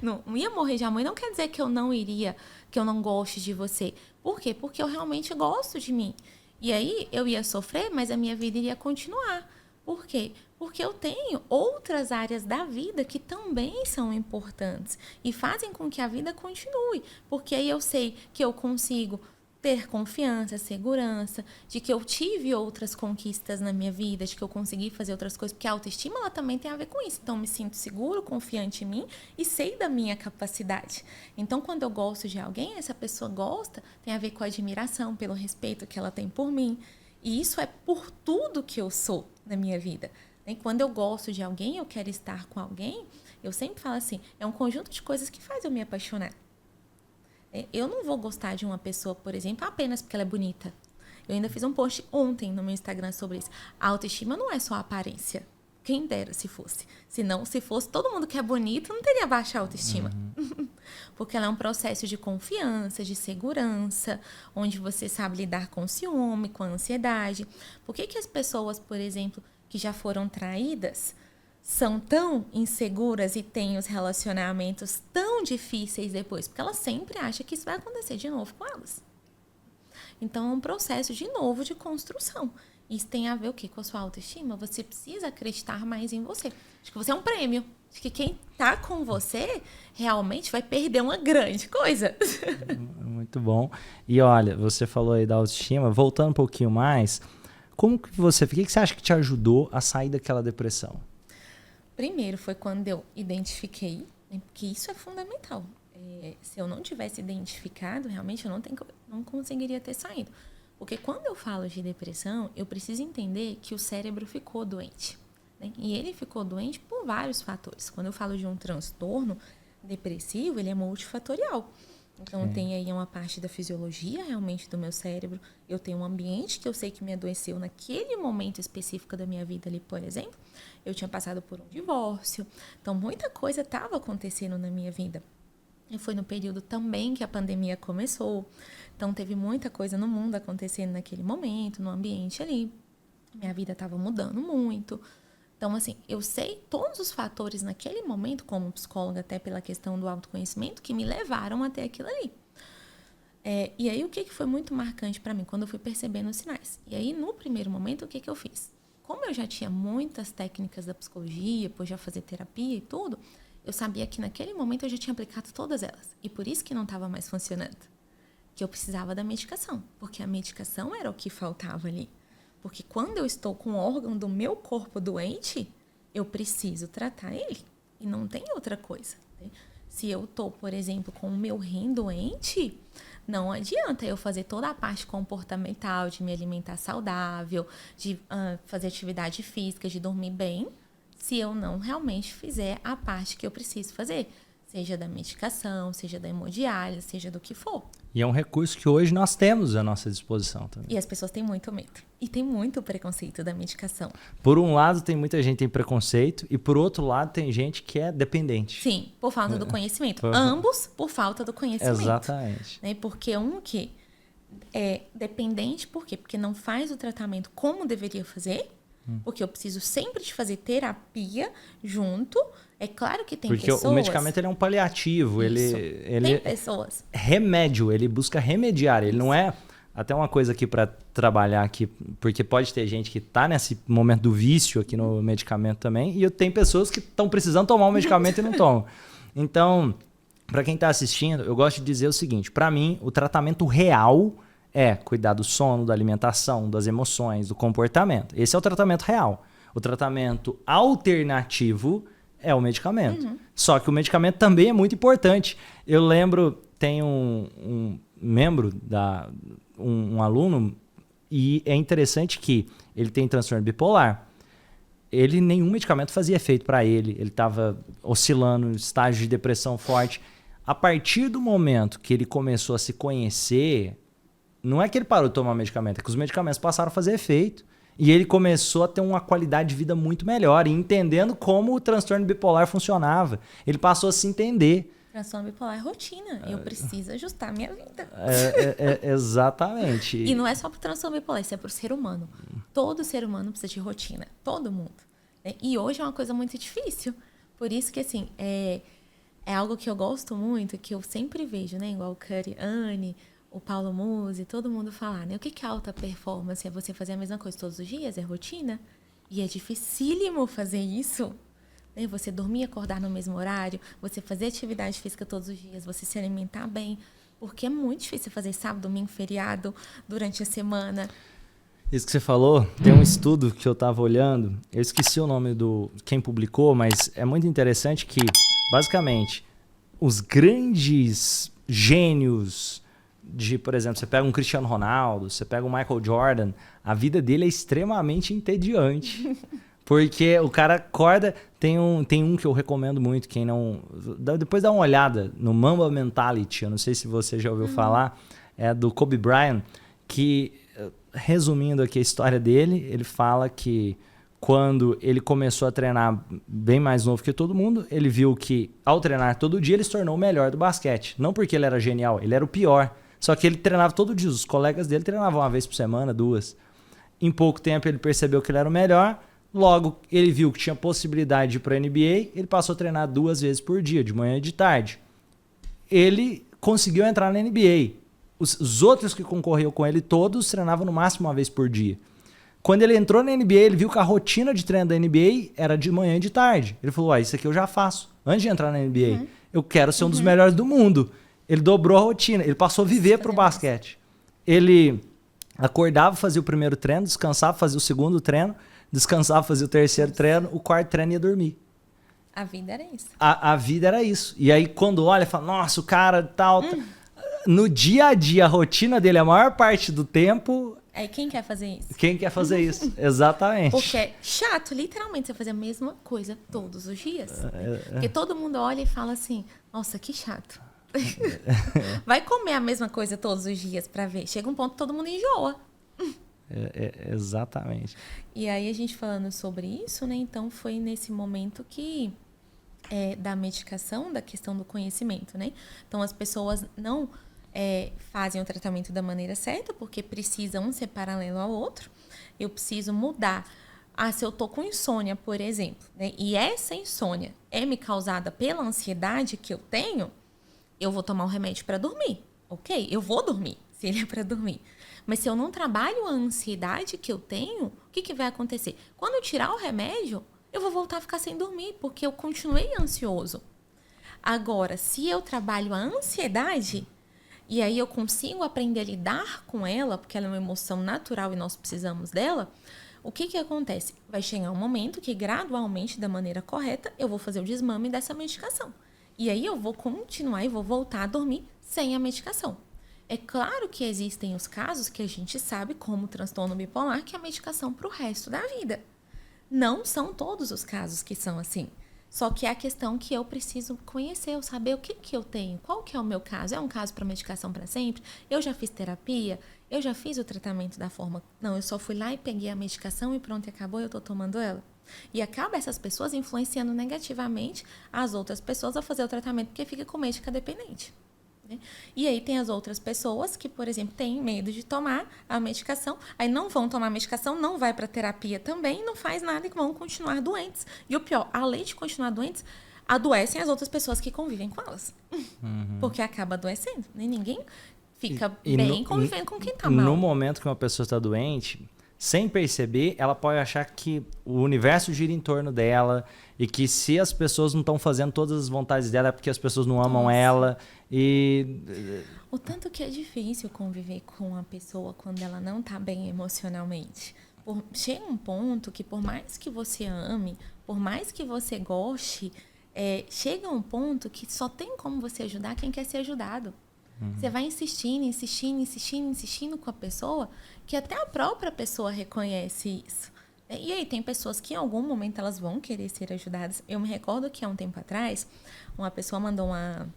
Não ia morrer de amor. E não quer dizer que eu não iria, que eu não goste de você. Por quê? Porque eu realmente gosto de mim. E aí eu ia sofrer, mas a minha vida iria continuar. Por quê? Porque eu tenho outras áreas da vida que também são importantes e fazem com que a vida continue. Porque aí eu sei que eu consigo ter confiança, segurança, de que eu tive outras conquistas na minha vida, de que eu consegui fazer outras coisas, porque a autoestima ela também tem a ver com isso. Então, eu me sinto seguro, confiante em mim e sei da minha capacidade. Então, quando eu gosto de alguém, essa pessoa gosta, tem a ver com a admiração, pelo respeito que ela tem por mim. E isso é por tudo que eu sou na minha vida. E quando eu gosto de alguém, eu quero estar com alguém, eu sempre falo assim, é um conjunto de coisas que faz eu me apaixonar. Eu não vou gostar de uma pessoa, por exemplo, apenas porque ela é bonita. Eu ainda fiz um post ontem no meu Instagram sobre isso. A autoestima não é só a aparência. Quem dera se fosse. Se fosse todo mundo que é bonito, não teria baixa autoestima. Porque ela é um processo de confiança, de segurança, onde você sabe lidar com o ciúme, com a ansiedade. Por que as pessoas, por exemplo, que já foram traídas, são tão inseguras e têm os relacionamentos tão difíceis depois? Porque elas sempre acham que isso vai acontecer de novo com elas. Então, é um processo, de novo, de construção. Isso tem a ver o quê? Com a sua autoestima. Você precisa acreditar mais em você. Acho que você é um prêmio. Acho que quem tá com você realmente vai perder uma grande coisa. Muito bom. E olha, você falou aí da autoestima. Voltando um pouquinho mais, o que você acha que te ajudou a sair daquela depressão? Primeiro foi quando eu identifiquei, né, porque isso é fundamental. Se eu não tivesse identificado, realmente eu não conseguiria ter saído. Porque quando eu falo de depressão, eu preciso entender que o cérebro ficou doente, né? E ele ficou doente por vários fatores. Quando eu falo de um transtorno depressivo, ele é multifatorial. Então, tem aí uma parte da fisiologia realmente do meu cérebro. Eu tenho um ambiente que eu sei que me adoeceu naquele momento específico da minha vida ali, por exemplo. Eu tinha passado por um divórcio. Então, muita coisa estava acontecendo na minha vida. E foi no período também que a pandemia começou. Então, teve muita coisa no mundo acontecendo naquele momento, no ambiente ali. Minha vida estava mudando muito. Então, assim, eu sei todos os fatores naquele momento, como psicóloga, até pela questão do autoconhecimento, que me levaram até aquilo ali. E aí, o que foi muito marcante para mim? Quando eu fui percebendo os sinais. E aí, no primeiro momento, o que eu fiz? Como eu já tinha muitas técnicas da psicologia, por já fazer terapia e tudo, eu sabia que naquele momento eu já tinha aplicado todas elas. E por isso que não estava mais funcionando. Que eu precisava da medicação. Porque a medicação era o que faltava ali. Porque quando eu estou com o órgão do meu corpo doente, eu preciso tratar ele. E não tem outra coisa. Né? Se eu estou, por exemplo, com o meu rim doente, não adianta eu fazer toda a parte comportamental, de me alimentar saudável, de fazer atividade física, de dormir bem, se eu não realmente fizer a parte que eu preciso fazer. Seja da medicação, seja da hemodiálise, seja do que for. E é um recurso que hoje nós temos à nossa disposição também. E as pessoas têm muito medo. E tem muito preconceito da medicação. Por um lado, tem muita gente que tem preconceito e por outro lado, tem gente que é dependente. Sim, por falta do conhecimento. Ambos por falta do conhecimento. Exatamente. Né? Porque um que é dependente, por quê? Porque não faz o tratamento como deveria fazer. Porque eu preciso sempre de fazer terapia junto. É claro que tem pessoas... Porque o medicamento ele é um paliativo. Ele tem pessoas. Remédio, ele busca remediar. Ele não é... Até uma coisa aqui para trabalhar aqui, porque pode ter gente que está nesse momento do vício aqui no medicamento também, e tem pessoas que estão precisando tomar o medicamento e não tomam. Então, para quem está assistindo, eu gosto de dizer o seguinte, para mim, o tratamento real é cuidar do sono, da alimentação, das emoções, do comportamento. Esse é o tratamento real. O tratamento alternativo é o medicamento. Só que o medicamento também é muito importante. Eu lembro, tem um membro, um aluno, e é interessante que ele tem transtorno bipolar. Nenhum medicamento fazia efeito para ele. Ele estava oscilando em estágio de depressão forte. A partir do momento que ele começou a se conhecer... Não é que ele parou de tomar medicamento, é que os medicamentos passaram a fazer efeito. E ele começou a ter uma qualidade de vida muito melhor, e entendendo como o transtorno bipolar funcionava. Ele passou a se entender. Transtorno bipolar é rotina. Eu preciso ajustar a minha vida. Exatamente. E não é só para o transtorno bipolar, isso é para o ser humano. Todo ser humano precisa de rotina. Todo mundo. Né? E hoje é uma coisa muito difícil. Por isso que, assim, é algo que eu gosto muito, que eu sempre vejo, né? Igual o Curi, Anne... o Paulo Musi, todo mundo falar, né? O que é alta performance? É você fazer a mesma coisa todos os dias? É rotina? E é dificílimo fazer isso. Né? Você dormir e acordar no mesmo horário, você fazer atividade física todos os dias, você se alimentar bem. Porque é muito difícil fazer sábado, domingo, feriado, durante a semana. Isso que você falou, tem um estudo que eu estava olhando, eu esqueci o nome do quem publicou, mas é muito interessante que, basicamente, os grandes gênios... por exemplo, você pega um Cristiano Ronaldo, você pega um Michael Jordan, a vida dele é extremamente entediante. Porque o cara acorda, tem um que eu recomendo muito, quem não... Depois dá uma olhada no Mamba Mentality, eu não sei se você já ouviu falar, é do Kobe Bryant, que, resumindo aqui a história dele, ele fala que quando ele começou a treinar bem mais novo que todo mundo, ele viu que ao treinar todo dia ele se tornou o melhor do basquete. Não porque ele era genial, ele era o pior. Só que ele treinava todo dia, os colegas dele treinavam uma vez por semana, 2. Em pouco tempo ele percebeu que ele era o melhor, logo ele viu que tinha possibilidade de ir para a NBA, ele passou a treinar 2 vezes por dia, de manhã e de tarde. Ele conseguiu entrar na NBA. Os outros que concorriam com ele, todos treinavam no máximo uma vez por dia. Quando ele entrou na NBA, ele viu que a rotina de treino da NBA era de manhã e de tarde. Ele falou, isso aqui eu já faço. Antes de entrar na NBA, eu quero ser um dos melhores do mundo. Ele dobrou a rotina, ele passou a viver para o basquete. Ele acordava, fazia o primeiro treino, descansava, fazia o segundo treino, descansava, fazia o terceiro treino, o quarto treino ia dormir. A vida era isso. A vida era isso. E aí quando olha, fala, nossa, o cara tal... No dia a dia, a rotina dele, a maior parte do tempo... Quem quer fazer isso? Quem quer fazer isso? Exatamente. Porque é chato, literalmente, você fazer a mesma coisa todos os dias. Porque todo mundo olha e fala assim, nossa, que chato. Vai comer a mesma coisa todos os dias pra ver. Chega um ponto que todo mundo enjoa. Exatamente. E aí a gente falando sobre isso, né? Então foi nesse momento que da medicação, da questão do conhecimento, né? Então as pessoas não fazem o tratamento da maneira certa, porque precisam um ser paralelo ao outro. Eu preciso mudar Se eu tô com insônia, por exemplo, né? E essa insônia é me causada pela ansiedade que eu tenho, eu vou tomar um remédio para dormir. Ok? Eu vou dormir, se ele é para dormir. Mas se eu não trabalho a ansiedade que eu tenho, o que vai acontecer? Quando eu tirar o remédio, eu vou voltar a ficar sem dormir, porque eu continuei ansioso. Agora, se eu trabalho a ansiedade, e aí eu consigo aprender a lidar com ela, porque ela é uma emoção natural e nós precisamos dela, o que acontece? Vai chegar um momento que, gradualmente, da maneira correta, eu vou fazer o desmame dessa medicação. E aí eu vou continuar e vou voltar a dormir sem a medicação. É claro que existem os casos que a gente sabe, como o transtorno bipolar, que é a medicação para o resto da vida. Não são todos os casos que são assim. Só que é a questão que eu preciso conhecer, eu saber o que eu tenho, qual que é o meu caso. É um caso para medicação para sempre? Eu já fiz terapia? Eu já fiz o tratamento da forma... Não, eu só fui lá e peguei a medicação e pronto, acabou, eu estou tomando ela. E acaba essas pessoas influenciando negativamente as outras pessoas a fazer o tratamento porque fica com médica dependente. E aí tem as outras pessoas que, por exemplo, têm medo de tomar a medicação, aí não vão tomar a medicação, não vai para terapia também, não faz nada e vão continuar doentes. E o pior, além de continuar doentes, adoecem as outras pessoas que convivem com elas. Porque acaba adoecendo. Né? Ninguém fica bem convivendo com quem tá mal. No momento que uma pessoa está doente, sem perceber, ela pode achar que o universo gira em torno dela e que se as pessoas não estão fazendo todas as vontades dela é porque as pessoas não amam ela. O tanto que é difícil conviver com uma pessoa quando ela não está bem emocionalmente. Chega um ponto que por mais que você ame, por mais que você goste, chega um ponto que só tem como você ajudar quem quer ser ajudado. Você vai insistindo com a pessoa, que até a própria pessoa reconhece isso. E aí tem pessoas que em algum momento elas vão querer ser ajudadas. Eu me recordo que há um tempo atrás, uma pessoa mandou uma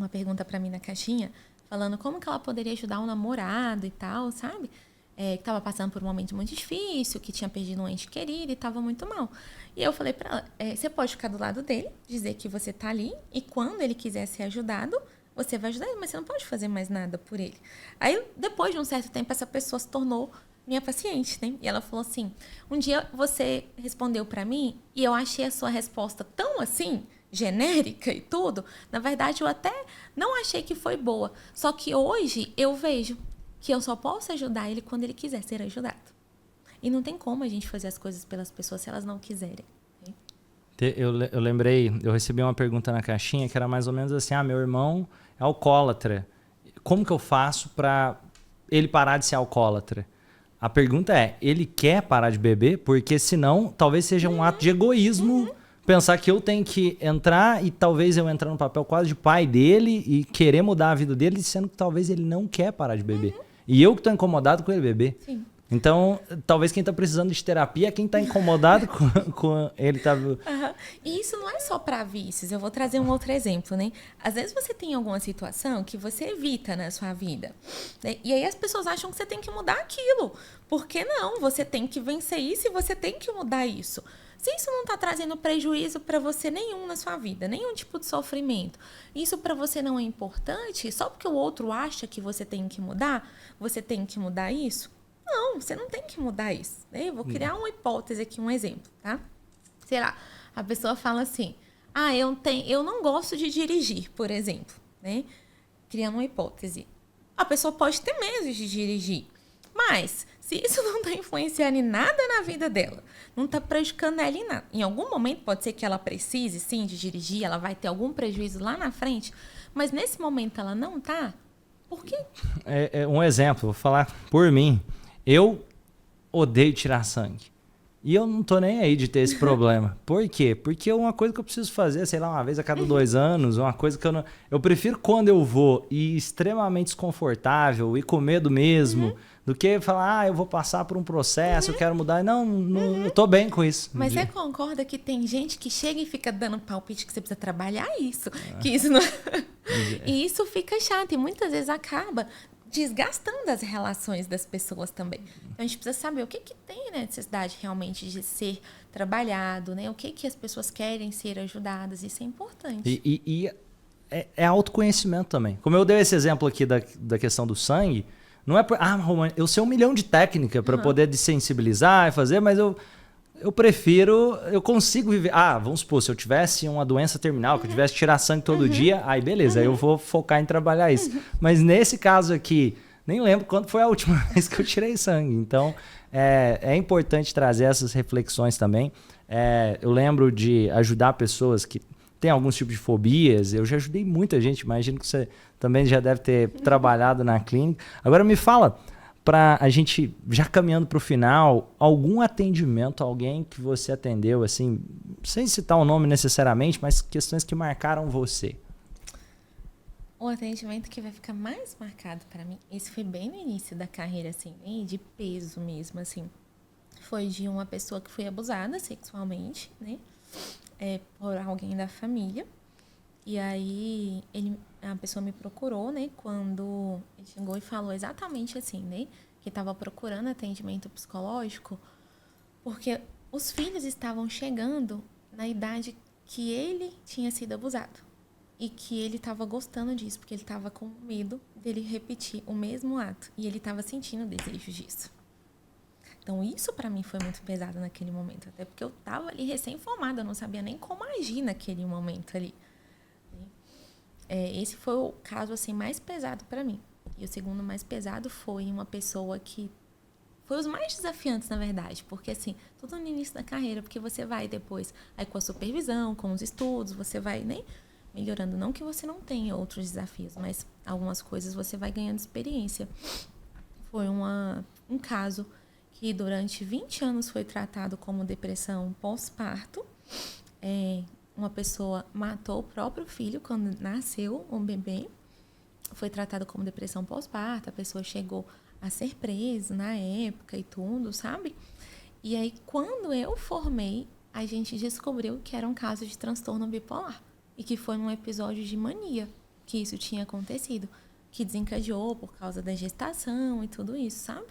pergunta para mim na caixinha, falando como que ela poderia ajudar um namorado e tal, sabe? Que estava passando por um momento muito difícil, que tinha perdido um ente querido e estava muito mal. E eu falei para ela, você pode ficar do lado dele, dizer que você está ali e quando ele quiser ser ajudado, você vai ajudar ele, mas você não pode fazer mais nada por ele. Aí, depois de um certo tempo, essa pessoa se tornou minha paciente, né? E ela falou assim, um dia você respondeu para mim e eu achei a sua resposta tão assim, genérica e tudo, na verdade eu até não achei que foi boa. Só que hoje eu vejo que eu só posso ajudar ele quando ele quiser ser ajudado. E não tem como a gente fazer as coisas pelas pessoas se elas não quiserem. Eu lembrei, eu recebi uma pergunta na caixinha que era mais ou menos assim, meu irmão é alcoólatra. Como que eu faço para ele parar de ser alcoólatra? A pergunta é, ele quer parar de beber? Porque senão talvez seja um ato de egoísmo pensar que eu tenho que entrar e talvez eu entrar no papel quase de pai dele e querer mudar a vida dele, sendo que talvez ele não quer parar de beber. E eu que estou incomodado com ele beber. Sim. Então, talvez quem está precisando de terapia é quem está incomodado com ele. E isso não é só para vícios. Eu vou trazer um outro exemplo, né? Às vezes você tem alguma situação que você evita na sua vida. Né? E aí as pessoas acham que você tem que mudar aquilo. Por que não? Você tem que vencer isso e você tem que mudar isso. Se isso não está trazendo prejuízo para você nenhum na sua vida, nenhum tipo de sofrimento, isso para você não é importante, só porque o outro acha que você tem que mudar isso? Não, você não tem que mudar isso. Né? Eu vou criar uma hipótese aqui, um exemplo, tá? Sei lá, a pessoa fala assim, eu não gosto de dirigir, por exemplo, né? Criando uma hipótese. A pessoa pode ter medo de dirigir, mas se isso não está influenciando em nada na vida dela, não está prejudicando ela em nada, em algum momento pode ser que ela precise, sim, de dirigir, ela vai ter algum prejuízo lá na frente, mas nesse momento ela não está, por quê? Um exemplo, vou falar por mim. Eu odeio tirar sangue. E eu não tô nem aí de ter esse problema. Por quê? Porque é uma coisa que eu preciso fazer, sei lá, uma vez a cada 2 anos, uma coisa que eu não... Eu prefiro quando eu vou e extremamente desconfortável e com medo mesmo, do que falar, eu vou passar por um processo, eu quero mudar. Não, eu tô bem com isso. Mas você concorda que tem gente que chega e fica dando palpite que você precisa trabalhar isso? Que isso não... E isso fica chato e muitas vezes acaba desgastando as relações das pessoas também. Então, a gente precisa saber o que tem necessidade realmente de ser trabalhado, né? O que as pessoas querem ser ajudadas. Isso é importante. E é autoconhecimento também. Como eu dei esse exemplo aqui da questão do sangue, não é por... Romane, eu sei 1 milhão de técnicas para poder desensibilizar e fazer, mas eu consigo viver. Vamos supor, se eu tivesse uma doença terminal, que eu tivesse que tirar sangue todo dia, aí beleza, aí eu vou focar em trabalhar isso. Mas nesse caso aqui, nem lembro quando foi a última vez que eu tirei sangue. Então, é importante trazer essas reflexões também. Eu lembro de ajudar pessoas que têm alguns tipos de fobias. Eu já ajudei muita gente, imagino que você também já deve ter trabalhado na clínica. Agora me fala, para a gente, já caminhando para o final, algum atendimento, alguém que você atendeu, assim, sem citar o nome necessariamente, mas questões que marcaram você. O atendimento que vai ficar mais marcado para mim, esse foi bem no início da carreira, assim, bem de peso mesmo, assim. Foi de uma pessoa que foi abusada sexualmente, né? Por alguém da família. E aí, a pessoa me procurou, né? Quando ele chegou e falou exatamente assim, né? Que estava procurando atendimento psicológico, porque os filhos estavam chegando na idade que ele tinha sido abusado. E que ele estava gostando disso, porque ele estava com medo dele repetir o mesmo ato. E ele estava sentindo o desejo disso. Então, isso para mim foi muito pesado naquele momento. Até porque eu estava ali recém-formada, eu não sabia nem como agir naquele momento ali. Esse foi o caso assim, mais pesado para mim. E o segundo mais pesado foi uma pessoa que... Foi os mais desafiantes, na verdade. Porque, assim, tudo no início da carreira. Porque você vai depois, aí com a supervisão, com os estudos, você vai, né, melhorando. Não que você não tenha outros desafios, mas algumas coisas você vai ganhando experiência. Foi um caso que durante 20 anos foi tratado como depressão pós-parto. Uma pessoa matou o próprio filho quando nasceu um bebê. Foi tratado como depressão pós-parto. A pessoa chegou a ser presa na época e tudo, sabe? E aí, quando eu formei, a gente descobriu que era um caso de transtorno bipolar. E que foi num episódio de mania que isso tinha acontecido. Que desencadeou por causa da gestação e tudo isso, sabe?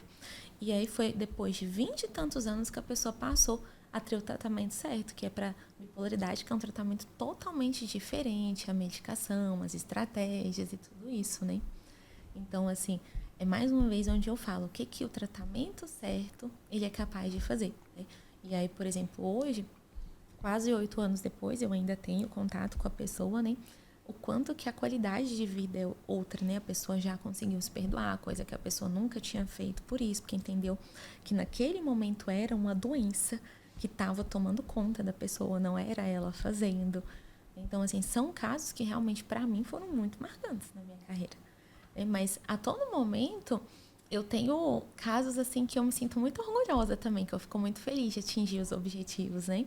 E aí foi depois de 20 e tantos anos que a pessoa passou a ter o tratamento certo, que é para bipolaridade, que é um tratamento totalmente diferente, a medicação, as estratégias e tudo isso, né? Então, assim, é mais uma vez onde eu falo o que o tratamento certo ele é capaz de fazer, né? E aí, por exemplo, hoje, quase 8 anos depois, eu ainda tenho contato com a pessoa, né? O quanto que a qualidade de vida é outra, né? A pessoa já conseguiu se perdoar, coisa que a pessoa nunca tinha feito por isso, porque entendeu que naquele momento era uma doença que estava tomando conta da pessoa, não era ela fazendo. Então, assim, são casos que realmente, para mim, foram muito marcantes na minha carreira. Mas, a todo momento, eu tenho casos, assim, que eu me sinto muito orgulhosa também, que eu fico muito feliz de atingir os objetivos, né?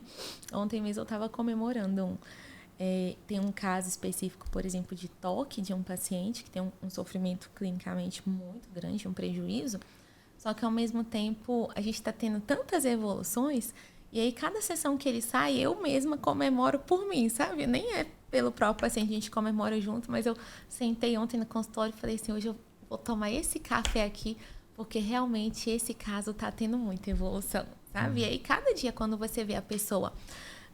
Ontem mesmo eu estava comemorando tem um caso específico, por exemplo, de toque de um paciente que tem um sofrimento clinicamente muito grande, um prejuízo, só que ao mesmo tempo a gente está tendo tantas evoluções e aí cada sessão que ele sai, eu mesma comemoro por mim, sabe? Nem é pelo próprio paciente, a gente comemora junto, mas eu sentei ontem no consultório e falei assim, hoje eu vou tomar esse café aqui porque realmente esse caso está tendo muita evolução, sabe? E aí cada dia quando você vê a pessoa...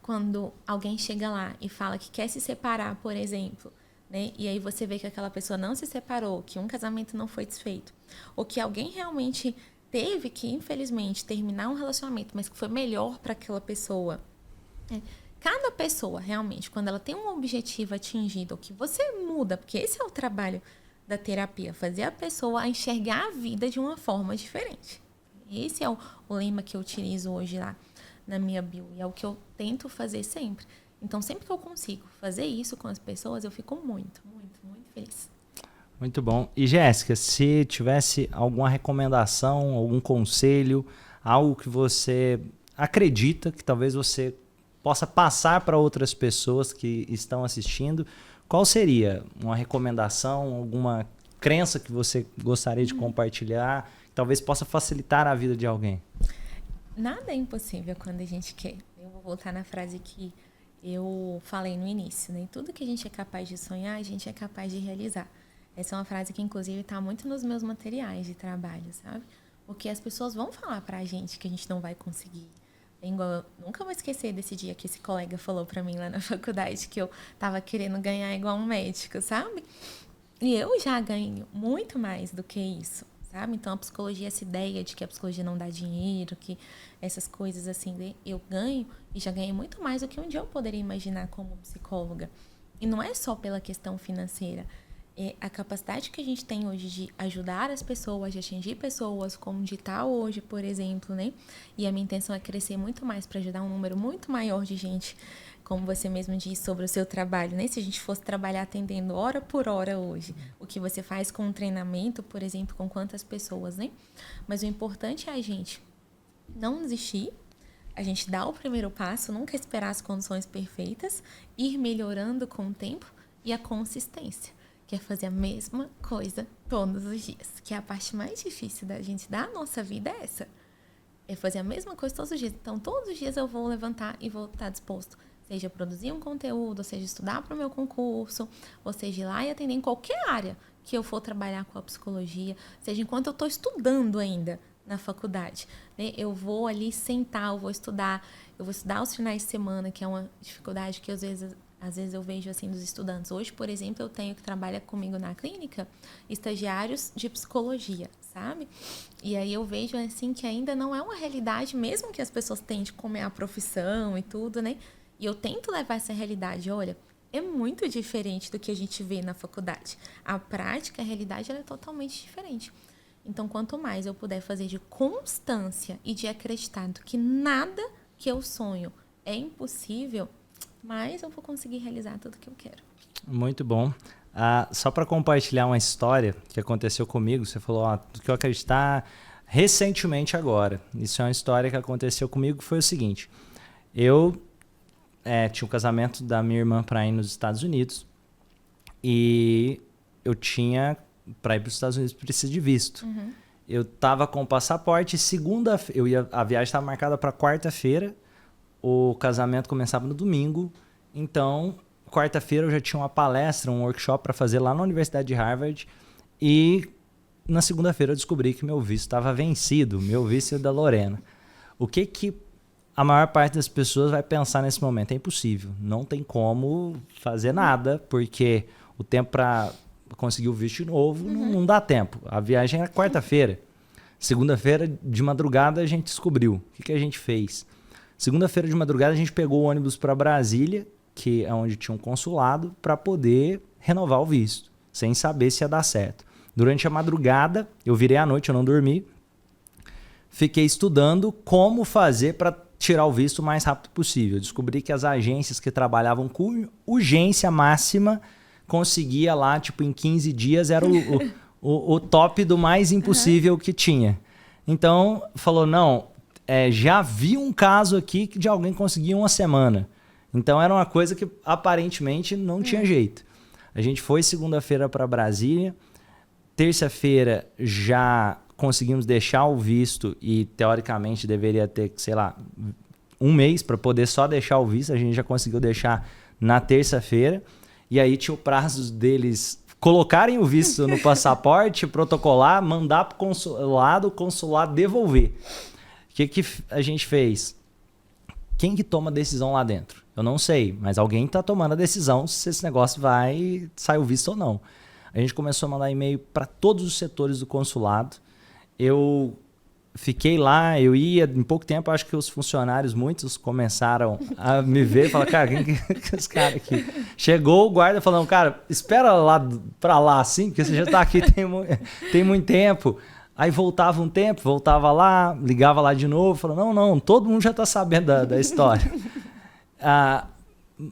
Quando alguém chega lá e fala que quer se separar, por exemplo, né? E aí você vê que aquela pessoa não se separou, que um casamento não foi desfeito, ou que alguém realmente teve que, infelizmente, terminar um relacionamento, mas que foi melhor para aquela pessoa. Cada pessoa, realmente, quando ela tem um objetivo atingido, ou que você muda, porque esse é o trabalho da terapia, fazer a pessoa enxergar a vida de uma forma diferente. Esse é o lema que eu utilizo hoje lá na minha bio, e é o que eu tento fazer sempre. Então, sempre que eu consigo fazer isso com as pessoas, eu fico muito, muito, muito feliz. Muito bom. E, Jéssica, se tivesse alguma recomendação, algum conselho, algo que você acredita que talvez você possa passar para outras pessoas que estão assistindo, qual seria uma recomendação, alguma crença que você gostaria de compartilhar, que talvez possa facilitar a vida de alguém? Nada é impossível quando a gente quer. Eu vou voltar na frase que eu falei no início, né? Tudo que a gente é capaz de sonhar, a gente é capaz de realizar. Essa é uma frase que, inclusive, está muito nos meus materiais de trabalho, sabe? Porque as pessoas vão falar pra gente que a gente não vai conseguir. Eu nunca vou esquecer desse dia que esse colega falou pra mim lá na faculdade que eu tava querendo ganhar igual um médico, sabe? E eu já ganho muito mais do que isso, sabe? Então, a psicologia, essa ideia de que a psicologia não dá dinheiro, que essas coisas assim, eu ganho e já ganhei muito mais do que um dia eu poderia imaginar como psicóloga. E não é só pela questão financeira. É a capacidade que a gente tem hoje de ajudar as pessoas, de atingir pessoas, como de estar hoje, por exemplo, né? E a minha intenção é crescer muito mais para ajudar um número muito maior de gente, como você mesmo disse sobre o seu trabalho, né? Se a gente fosse trabalhar atendendo hora por hora hoje, o que você faz com um treinamento, por exemplo, com quantas pessoas, né? Mas o importante é a gente não desistir, a gente dar o primeiro passo, nunca esperar as condições perfeitas, ir melhorando com o tempo e a consistência, que é fazer a mesma coisa todos os dias, que é a parte mais difícil da gente da nossa vida é essa. É fazer a mesma coisa todos os dias. Então, todos os dias eu vou levantar e vou estar disposto, seja produzir um conteúdo, seja estudar para o meu concurso, ou seja ir lá e atender em qualquer área que eu for trabalhar com a psicologia, seja enquanto eu estou estudando ainda na faculdade, né? Eu vou ali sentar, eu vou estudar os finais de semana, que é uma dificuldade que às vezes eu vejo assim dos estudantes. Hoje, por exemplo, eu tenho que trabalhar comigo na clínica estagiários de psicologia, sabe? E aí eu vejo assim que ainda não é uma realidade, mesmo que as pessoas tentem como é a profissão e tudo, né? E eu tento levar essa realidade, olha, é muito diferente do que a gente vê na faculdade. A prática, a realidade, ela é totalmente diferente. Então, quanto mais eu puder fazer de constância e de acreditar que nada que eu sonho é impossível, mais eu vou conseguir realizar tudo que eu quero. Muito bom. Só para compartilhar uma história que aconteceu comigo, você falou do que eu acreditar recentemente agora. Isso é uma história que aconteceu comigo, que foi o seguinte. Eu tinha um casamento da minha irmã para ir nos Estados Unidos e eu tinha, para ir para os Estados Unidos, precisa de visto. Uhum. Eu estava com o passaporte, a viagem estava marcada para quarta-feira, o casamento começava no domingo, então quarta-feira eu já tinha uma palestra, um workshop para fazer lá na Universidade de Harvard e na segunda-feira eu descobri que meu visto estava vencido, meu visto é da Lorena. O que a maior parte das pessoas vai pensar nesse momento? É impossível, não tem como fazer nada, porque o tempo para conseguir o visto de novo não dá tempo. A viagem era quarta-feira. Segunda-feira de madrugada a gente descobriu. O que a gente fez? Segunda-feira de madrugada a gente pegou o ônibus para Brasília, que é onde tinha um consulado, para poder renovar o visto, sem saber se ia dar certo. Durante a madrugada, eu virei à noite, eu não dormi, fiquei estudando como fazer para tirar o visto o mais rápido possível. Descobri que as agências que trabalhavam com urgência máxima conseguia lá, tipo, em 15 dias, era o top do mais impossível que tinha. Então, falou, não, já vi um caso aqui de alguém conseguir uma semana. Então, era uma coisa que aparentemente não tinha jeito. A gente foi segunda-feira para Brasília, terça-feira já conseguimos deixar o visto e, teoricamente, deveria ter, sei lá, um mês para poder só deixar o visto. A gente já conseguiu deixar na terça-feira. E aí tinha o prazo deles colocarem o visto no passaporte, protocolar, mandar para o consulado devolver. O que a gente fez? Quem que toma a decisão lá dentro? Eu não sei, mas alguém está tomando a decisão se esse negócio vai sair o visto ou não. A gente começou a mandar e-mail para todos os setores do consulado. Eu fiquei lá, eu ia, em pouco tempo, acho que os funcionários, muitos começaram a me ver e falaram, cara, quem que é esse cara aqui? Chegou o guarda falando, cara, espera lá pra lá assim, porque você já tá aqui tem muito tempo. Aí voltava um tempo, voltava lá, ligava lá de novo, falando, não, todo mundo já tá sabendo da história.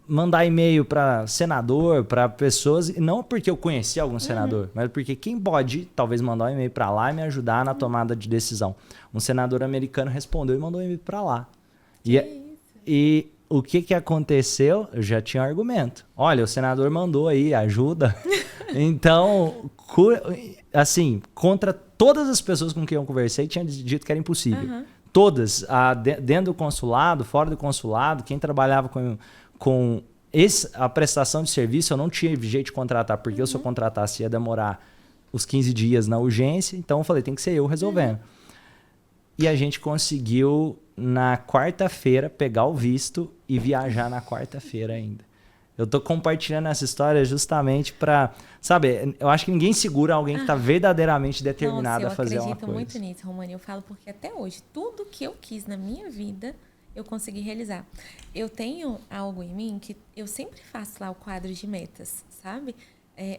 Mandar e-mail para senador, para pessoas, não porque eu conhecia algum senador, mas porque quem pode talvez mandar um e-mail para lá e me ajudar na tomada de decisão. Um senador americano respondeu e mandou um e-mail para lá. E o que aconteceu? Eu já tinha um argumento. Olha, o senador mandou aí, ajuda. Então, assim, contra todas as pessoas com quem eu conversei, tinha dito que era impossível. Todas, dentro do consulado, fora do consulado, quem trabalhava com a prestação de serviço, eu não tinha jeito de contratar, porque se eu contratasse ia demorar os 15 dias na urgência, então eu falei, tem que ser eu resolvendo. E a gente conseguiu, na quarta-feira, pegar o visto e viajar na quarta-feira ainda. Eu tô compartilhando essa história justamente para, sabe, eu acho que ninguém segura alguém que tá verdadeiramente determinado a fazer uma coisa. Eu acredito muito nisso, Romani. Eu falo porque até hoje, tudo que eu quis na minha vida, eu consegui realizar. Eu tenho algo em mim que eu sempre faço lá o quadro de metas, sabe?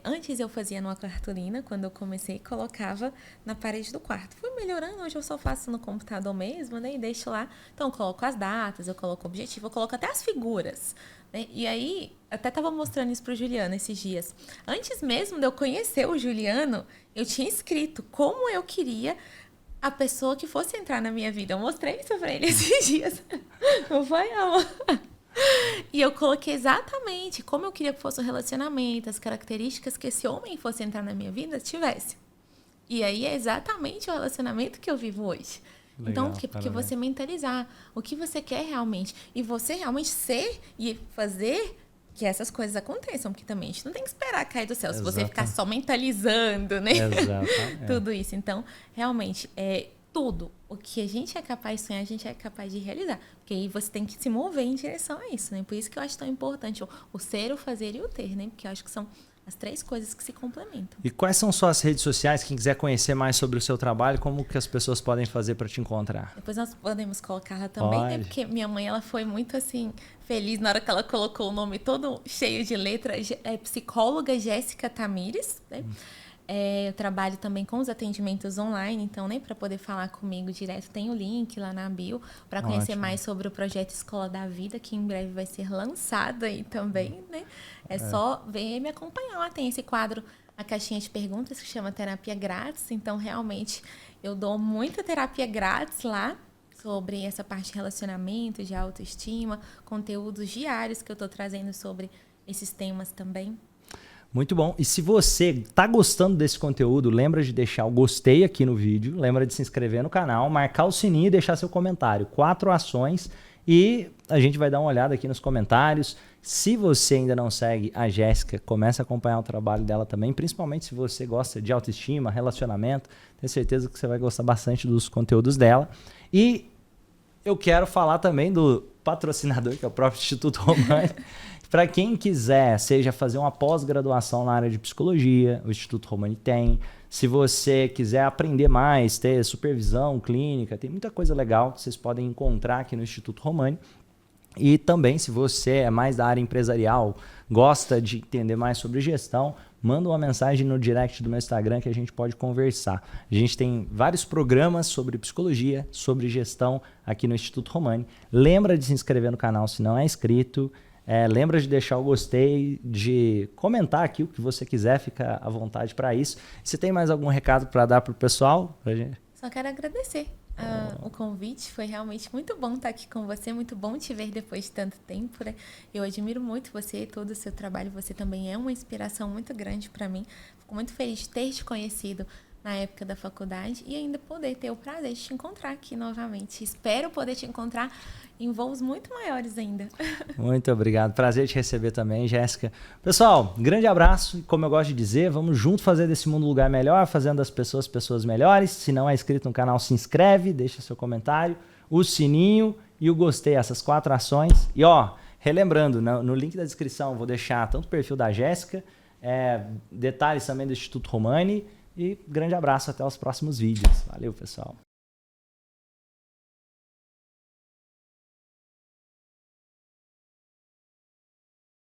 Antes eu fazia numa cartolina, quando eu comecei, colocava na parede do quarto. Fui melhorando, hoje eu só faço no computador mesmo, né? E deixo lá. Então, eu coloco as datas, eu coloco o objetivo, eu coloco até as figuras. Né? E aí, até estava mostrando isso pro Juliano esses dias. Antes mesmo de eu conhecer o Juliano, eu tinha escrito como eu queria a pessoa que fosse entrar na minha vida. Eu mostrei isso pra ele esses dias. Não foi, amor? E eu coloquei exatamente como eu queria que fosse o relacionamento, as características que esse homem fosse entrar na minha vida tivesse. E aí é exatamente o relacionamento que eu vivo hoje. Legal, então, o quê? Porque parabéns. você mentalizar o que você quer realmente. E você realmente ser e fazer que essas coisas aconteçam. Porque também a gente não tem que esperar cair do céu. Se você ficar só mentalizando, né? Exatamente. Tudo isso. Então, realmente, tudo o que a gente é capaz de sonhar, a gente é capaz de realizar. Porque aí você tem que se mover em direção a isso, né? Por isso que eu acho tão importante o ser, o fazer e o ter, né? Porque eu acho que são as 3 coisas que se complementam. E quais são suas redes sociais? Quem quiser conhecer mais sobre o seu trabalho, como que as pessoas podem fazer para te encontrar? Depois nós podemos colocar lá também, né? Porque minha mãe, ela foi muito, assim, feliz na hora que ela colocou o nome todo cheio de letra. Psicóloga Jéssica Tamires, né? Eu trabalho também com os atendimentos online, então, nem para poder falar comigo direto, tem o link lá na bio para conhecer mais sobre o projeto Escola da Vida, que em breve vai ser lançado aí também, né? Só ver e me acompanhar. Lá tem esse quadro, a caixinha de perguntas, que chama Terapia Grátis. Então, realmente, eu dou muita terapia grátis lá sobre essa parte de relacionamento, de autoestima, conteúdos diários que eu estou trazendo sobre esses temas também. Muito bom. E se você está gostando desse conteúdo, lembra de deixar o gostei aqui no vídeo, lembra de se inscrever no canal, marcar o sininho e deixar seu comentário. 4 ações e a gente vai dar uma olhada aqui nos comentários. Se você ainda não segue a Jéssica, comece a acompanhar o trabalho dela também, principalmente se você gosta de autoestima, relacionamento. Tenho certeza que você vai gostar bastante dos conteúdos dela. E eu quero falar também do patrocinador, que é o próprio Instituto Romani. Para quem quiser, seja fazer uma pós-graduação na área de psicologia, o Instituto Romani tem. Se você quiser aprender mais, ter supervisão clínica, tem muita coisa legal que vocês podem encontrar aqui no Instituto Romani. E também, se você é mais da área empresarial, gosta de entender mais sobre gestão, manda uma mensagem no direct do meu Instagram que a gente pode conversar. A gente tem vários programas sobre psicologia, sobre gestão aqui no Instituto Romani. Lembra de se inscrever no canal se não é inscrito. Lembra de deixar o gostei, de comentar aqui o que você quiser, fica à vontade para isso. Você tem mais algum recado para dar para o pessoal? Só quero agradecer o convite, foi realmente muito bom estar aqui com você, muito bom te ver depois de tanto tempo, né? Eu admiro muito você e todo o seu trabalho, você também é uma inspiração muito grande para mim. Fico muito feliz de ter te conhecido na época da faculdade e ainda poder ter o prazer de te encontrar aqui novamente. Espero poder te encontrar em voos muito maiores ainda. Muito obrigado. Prazer te receber também, Jéssica. Pessoal, grande abraço. E como eu gosto de dizer, vamos junto fazer desse mundo um lugar melhor, fazendo das pessoas melhores. Se não é inscrito no canal, se inscreve, deixa seu comentário, o sininho e o gostei, essas 4 ações. E relembrando, no link da descrição vou deixar tanto o perfil da Jéssica, detalhes também do Instituto Romani. E grande abraço, até os próximos vídeos. Valeu, pessoal.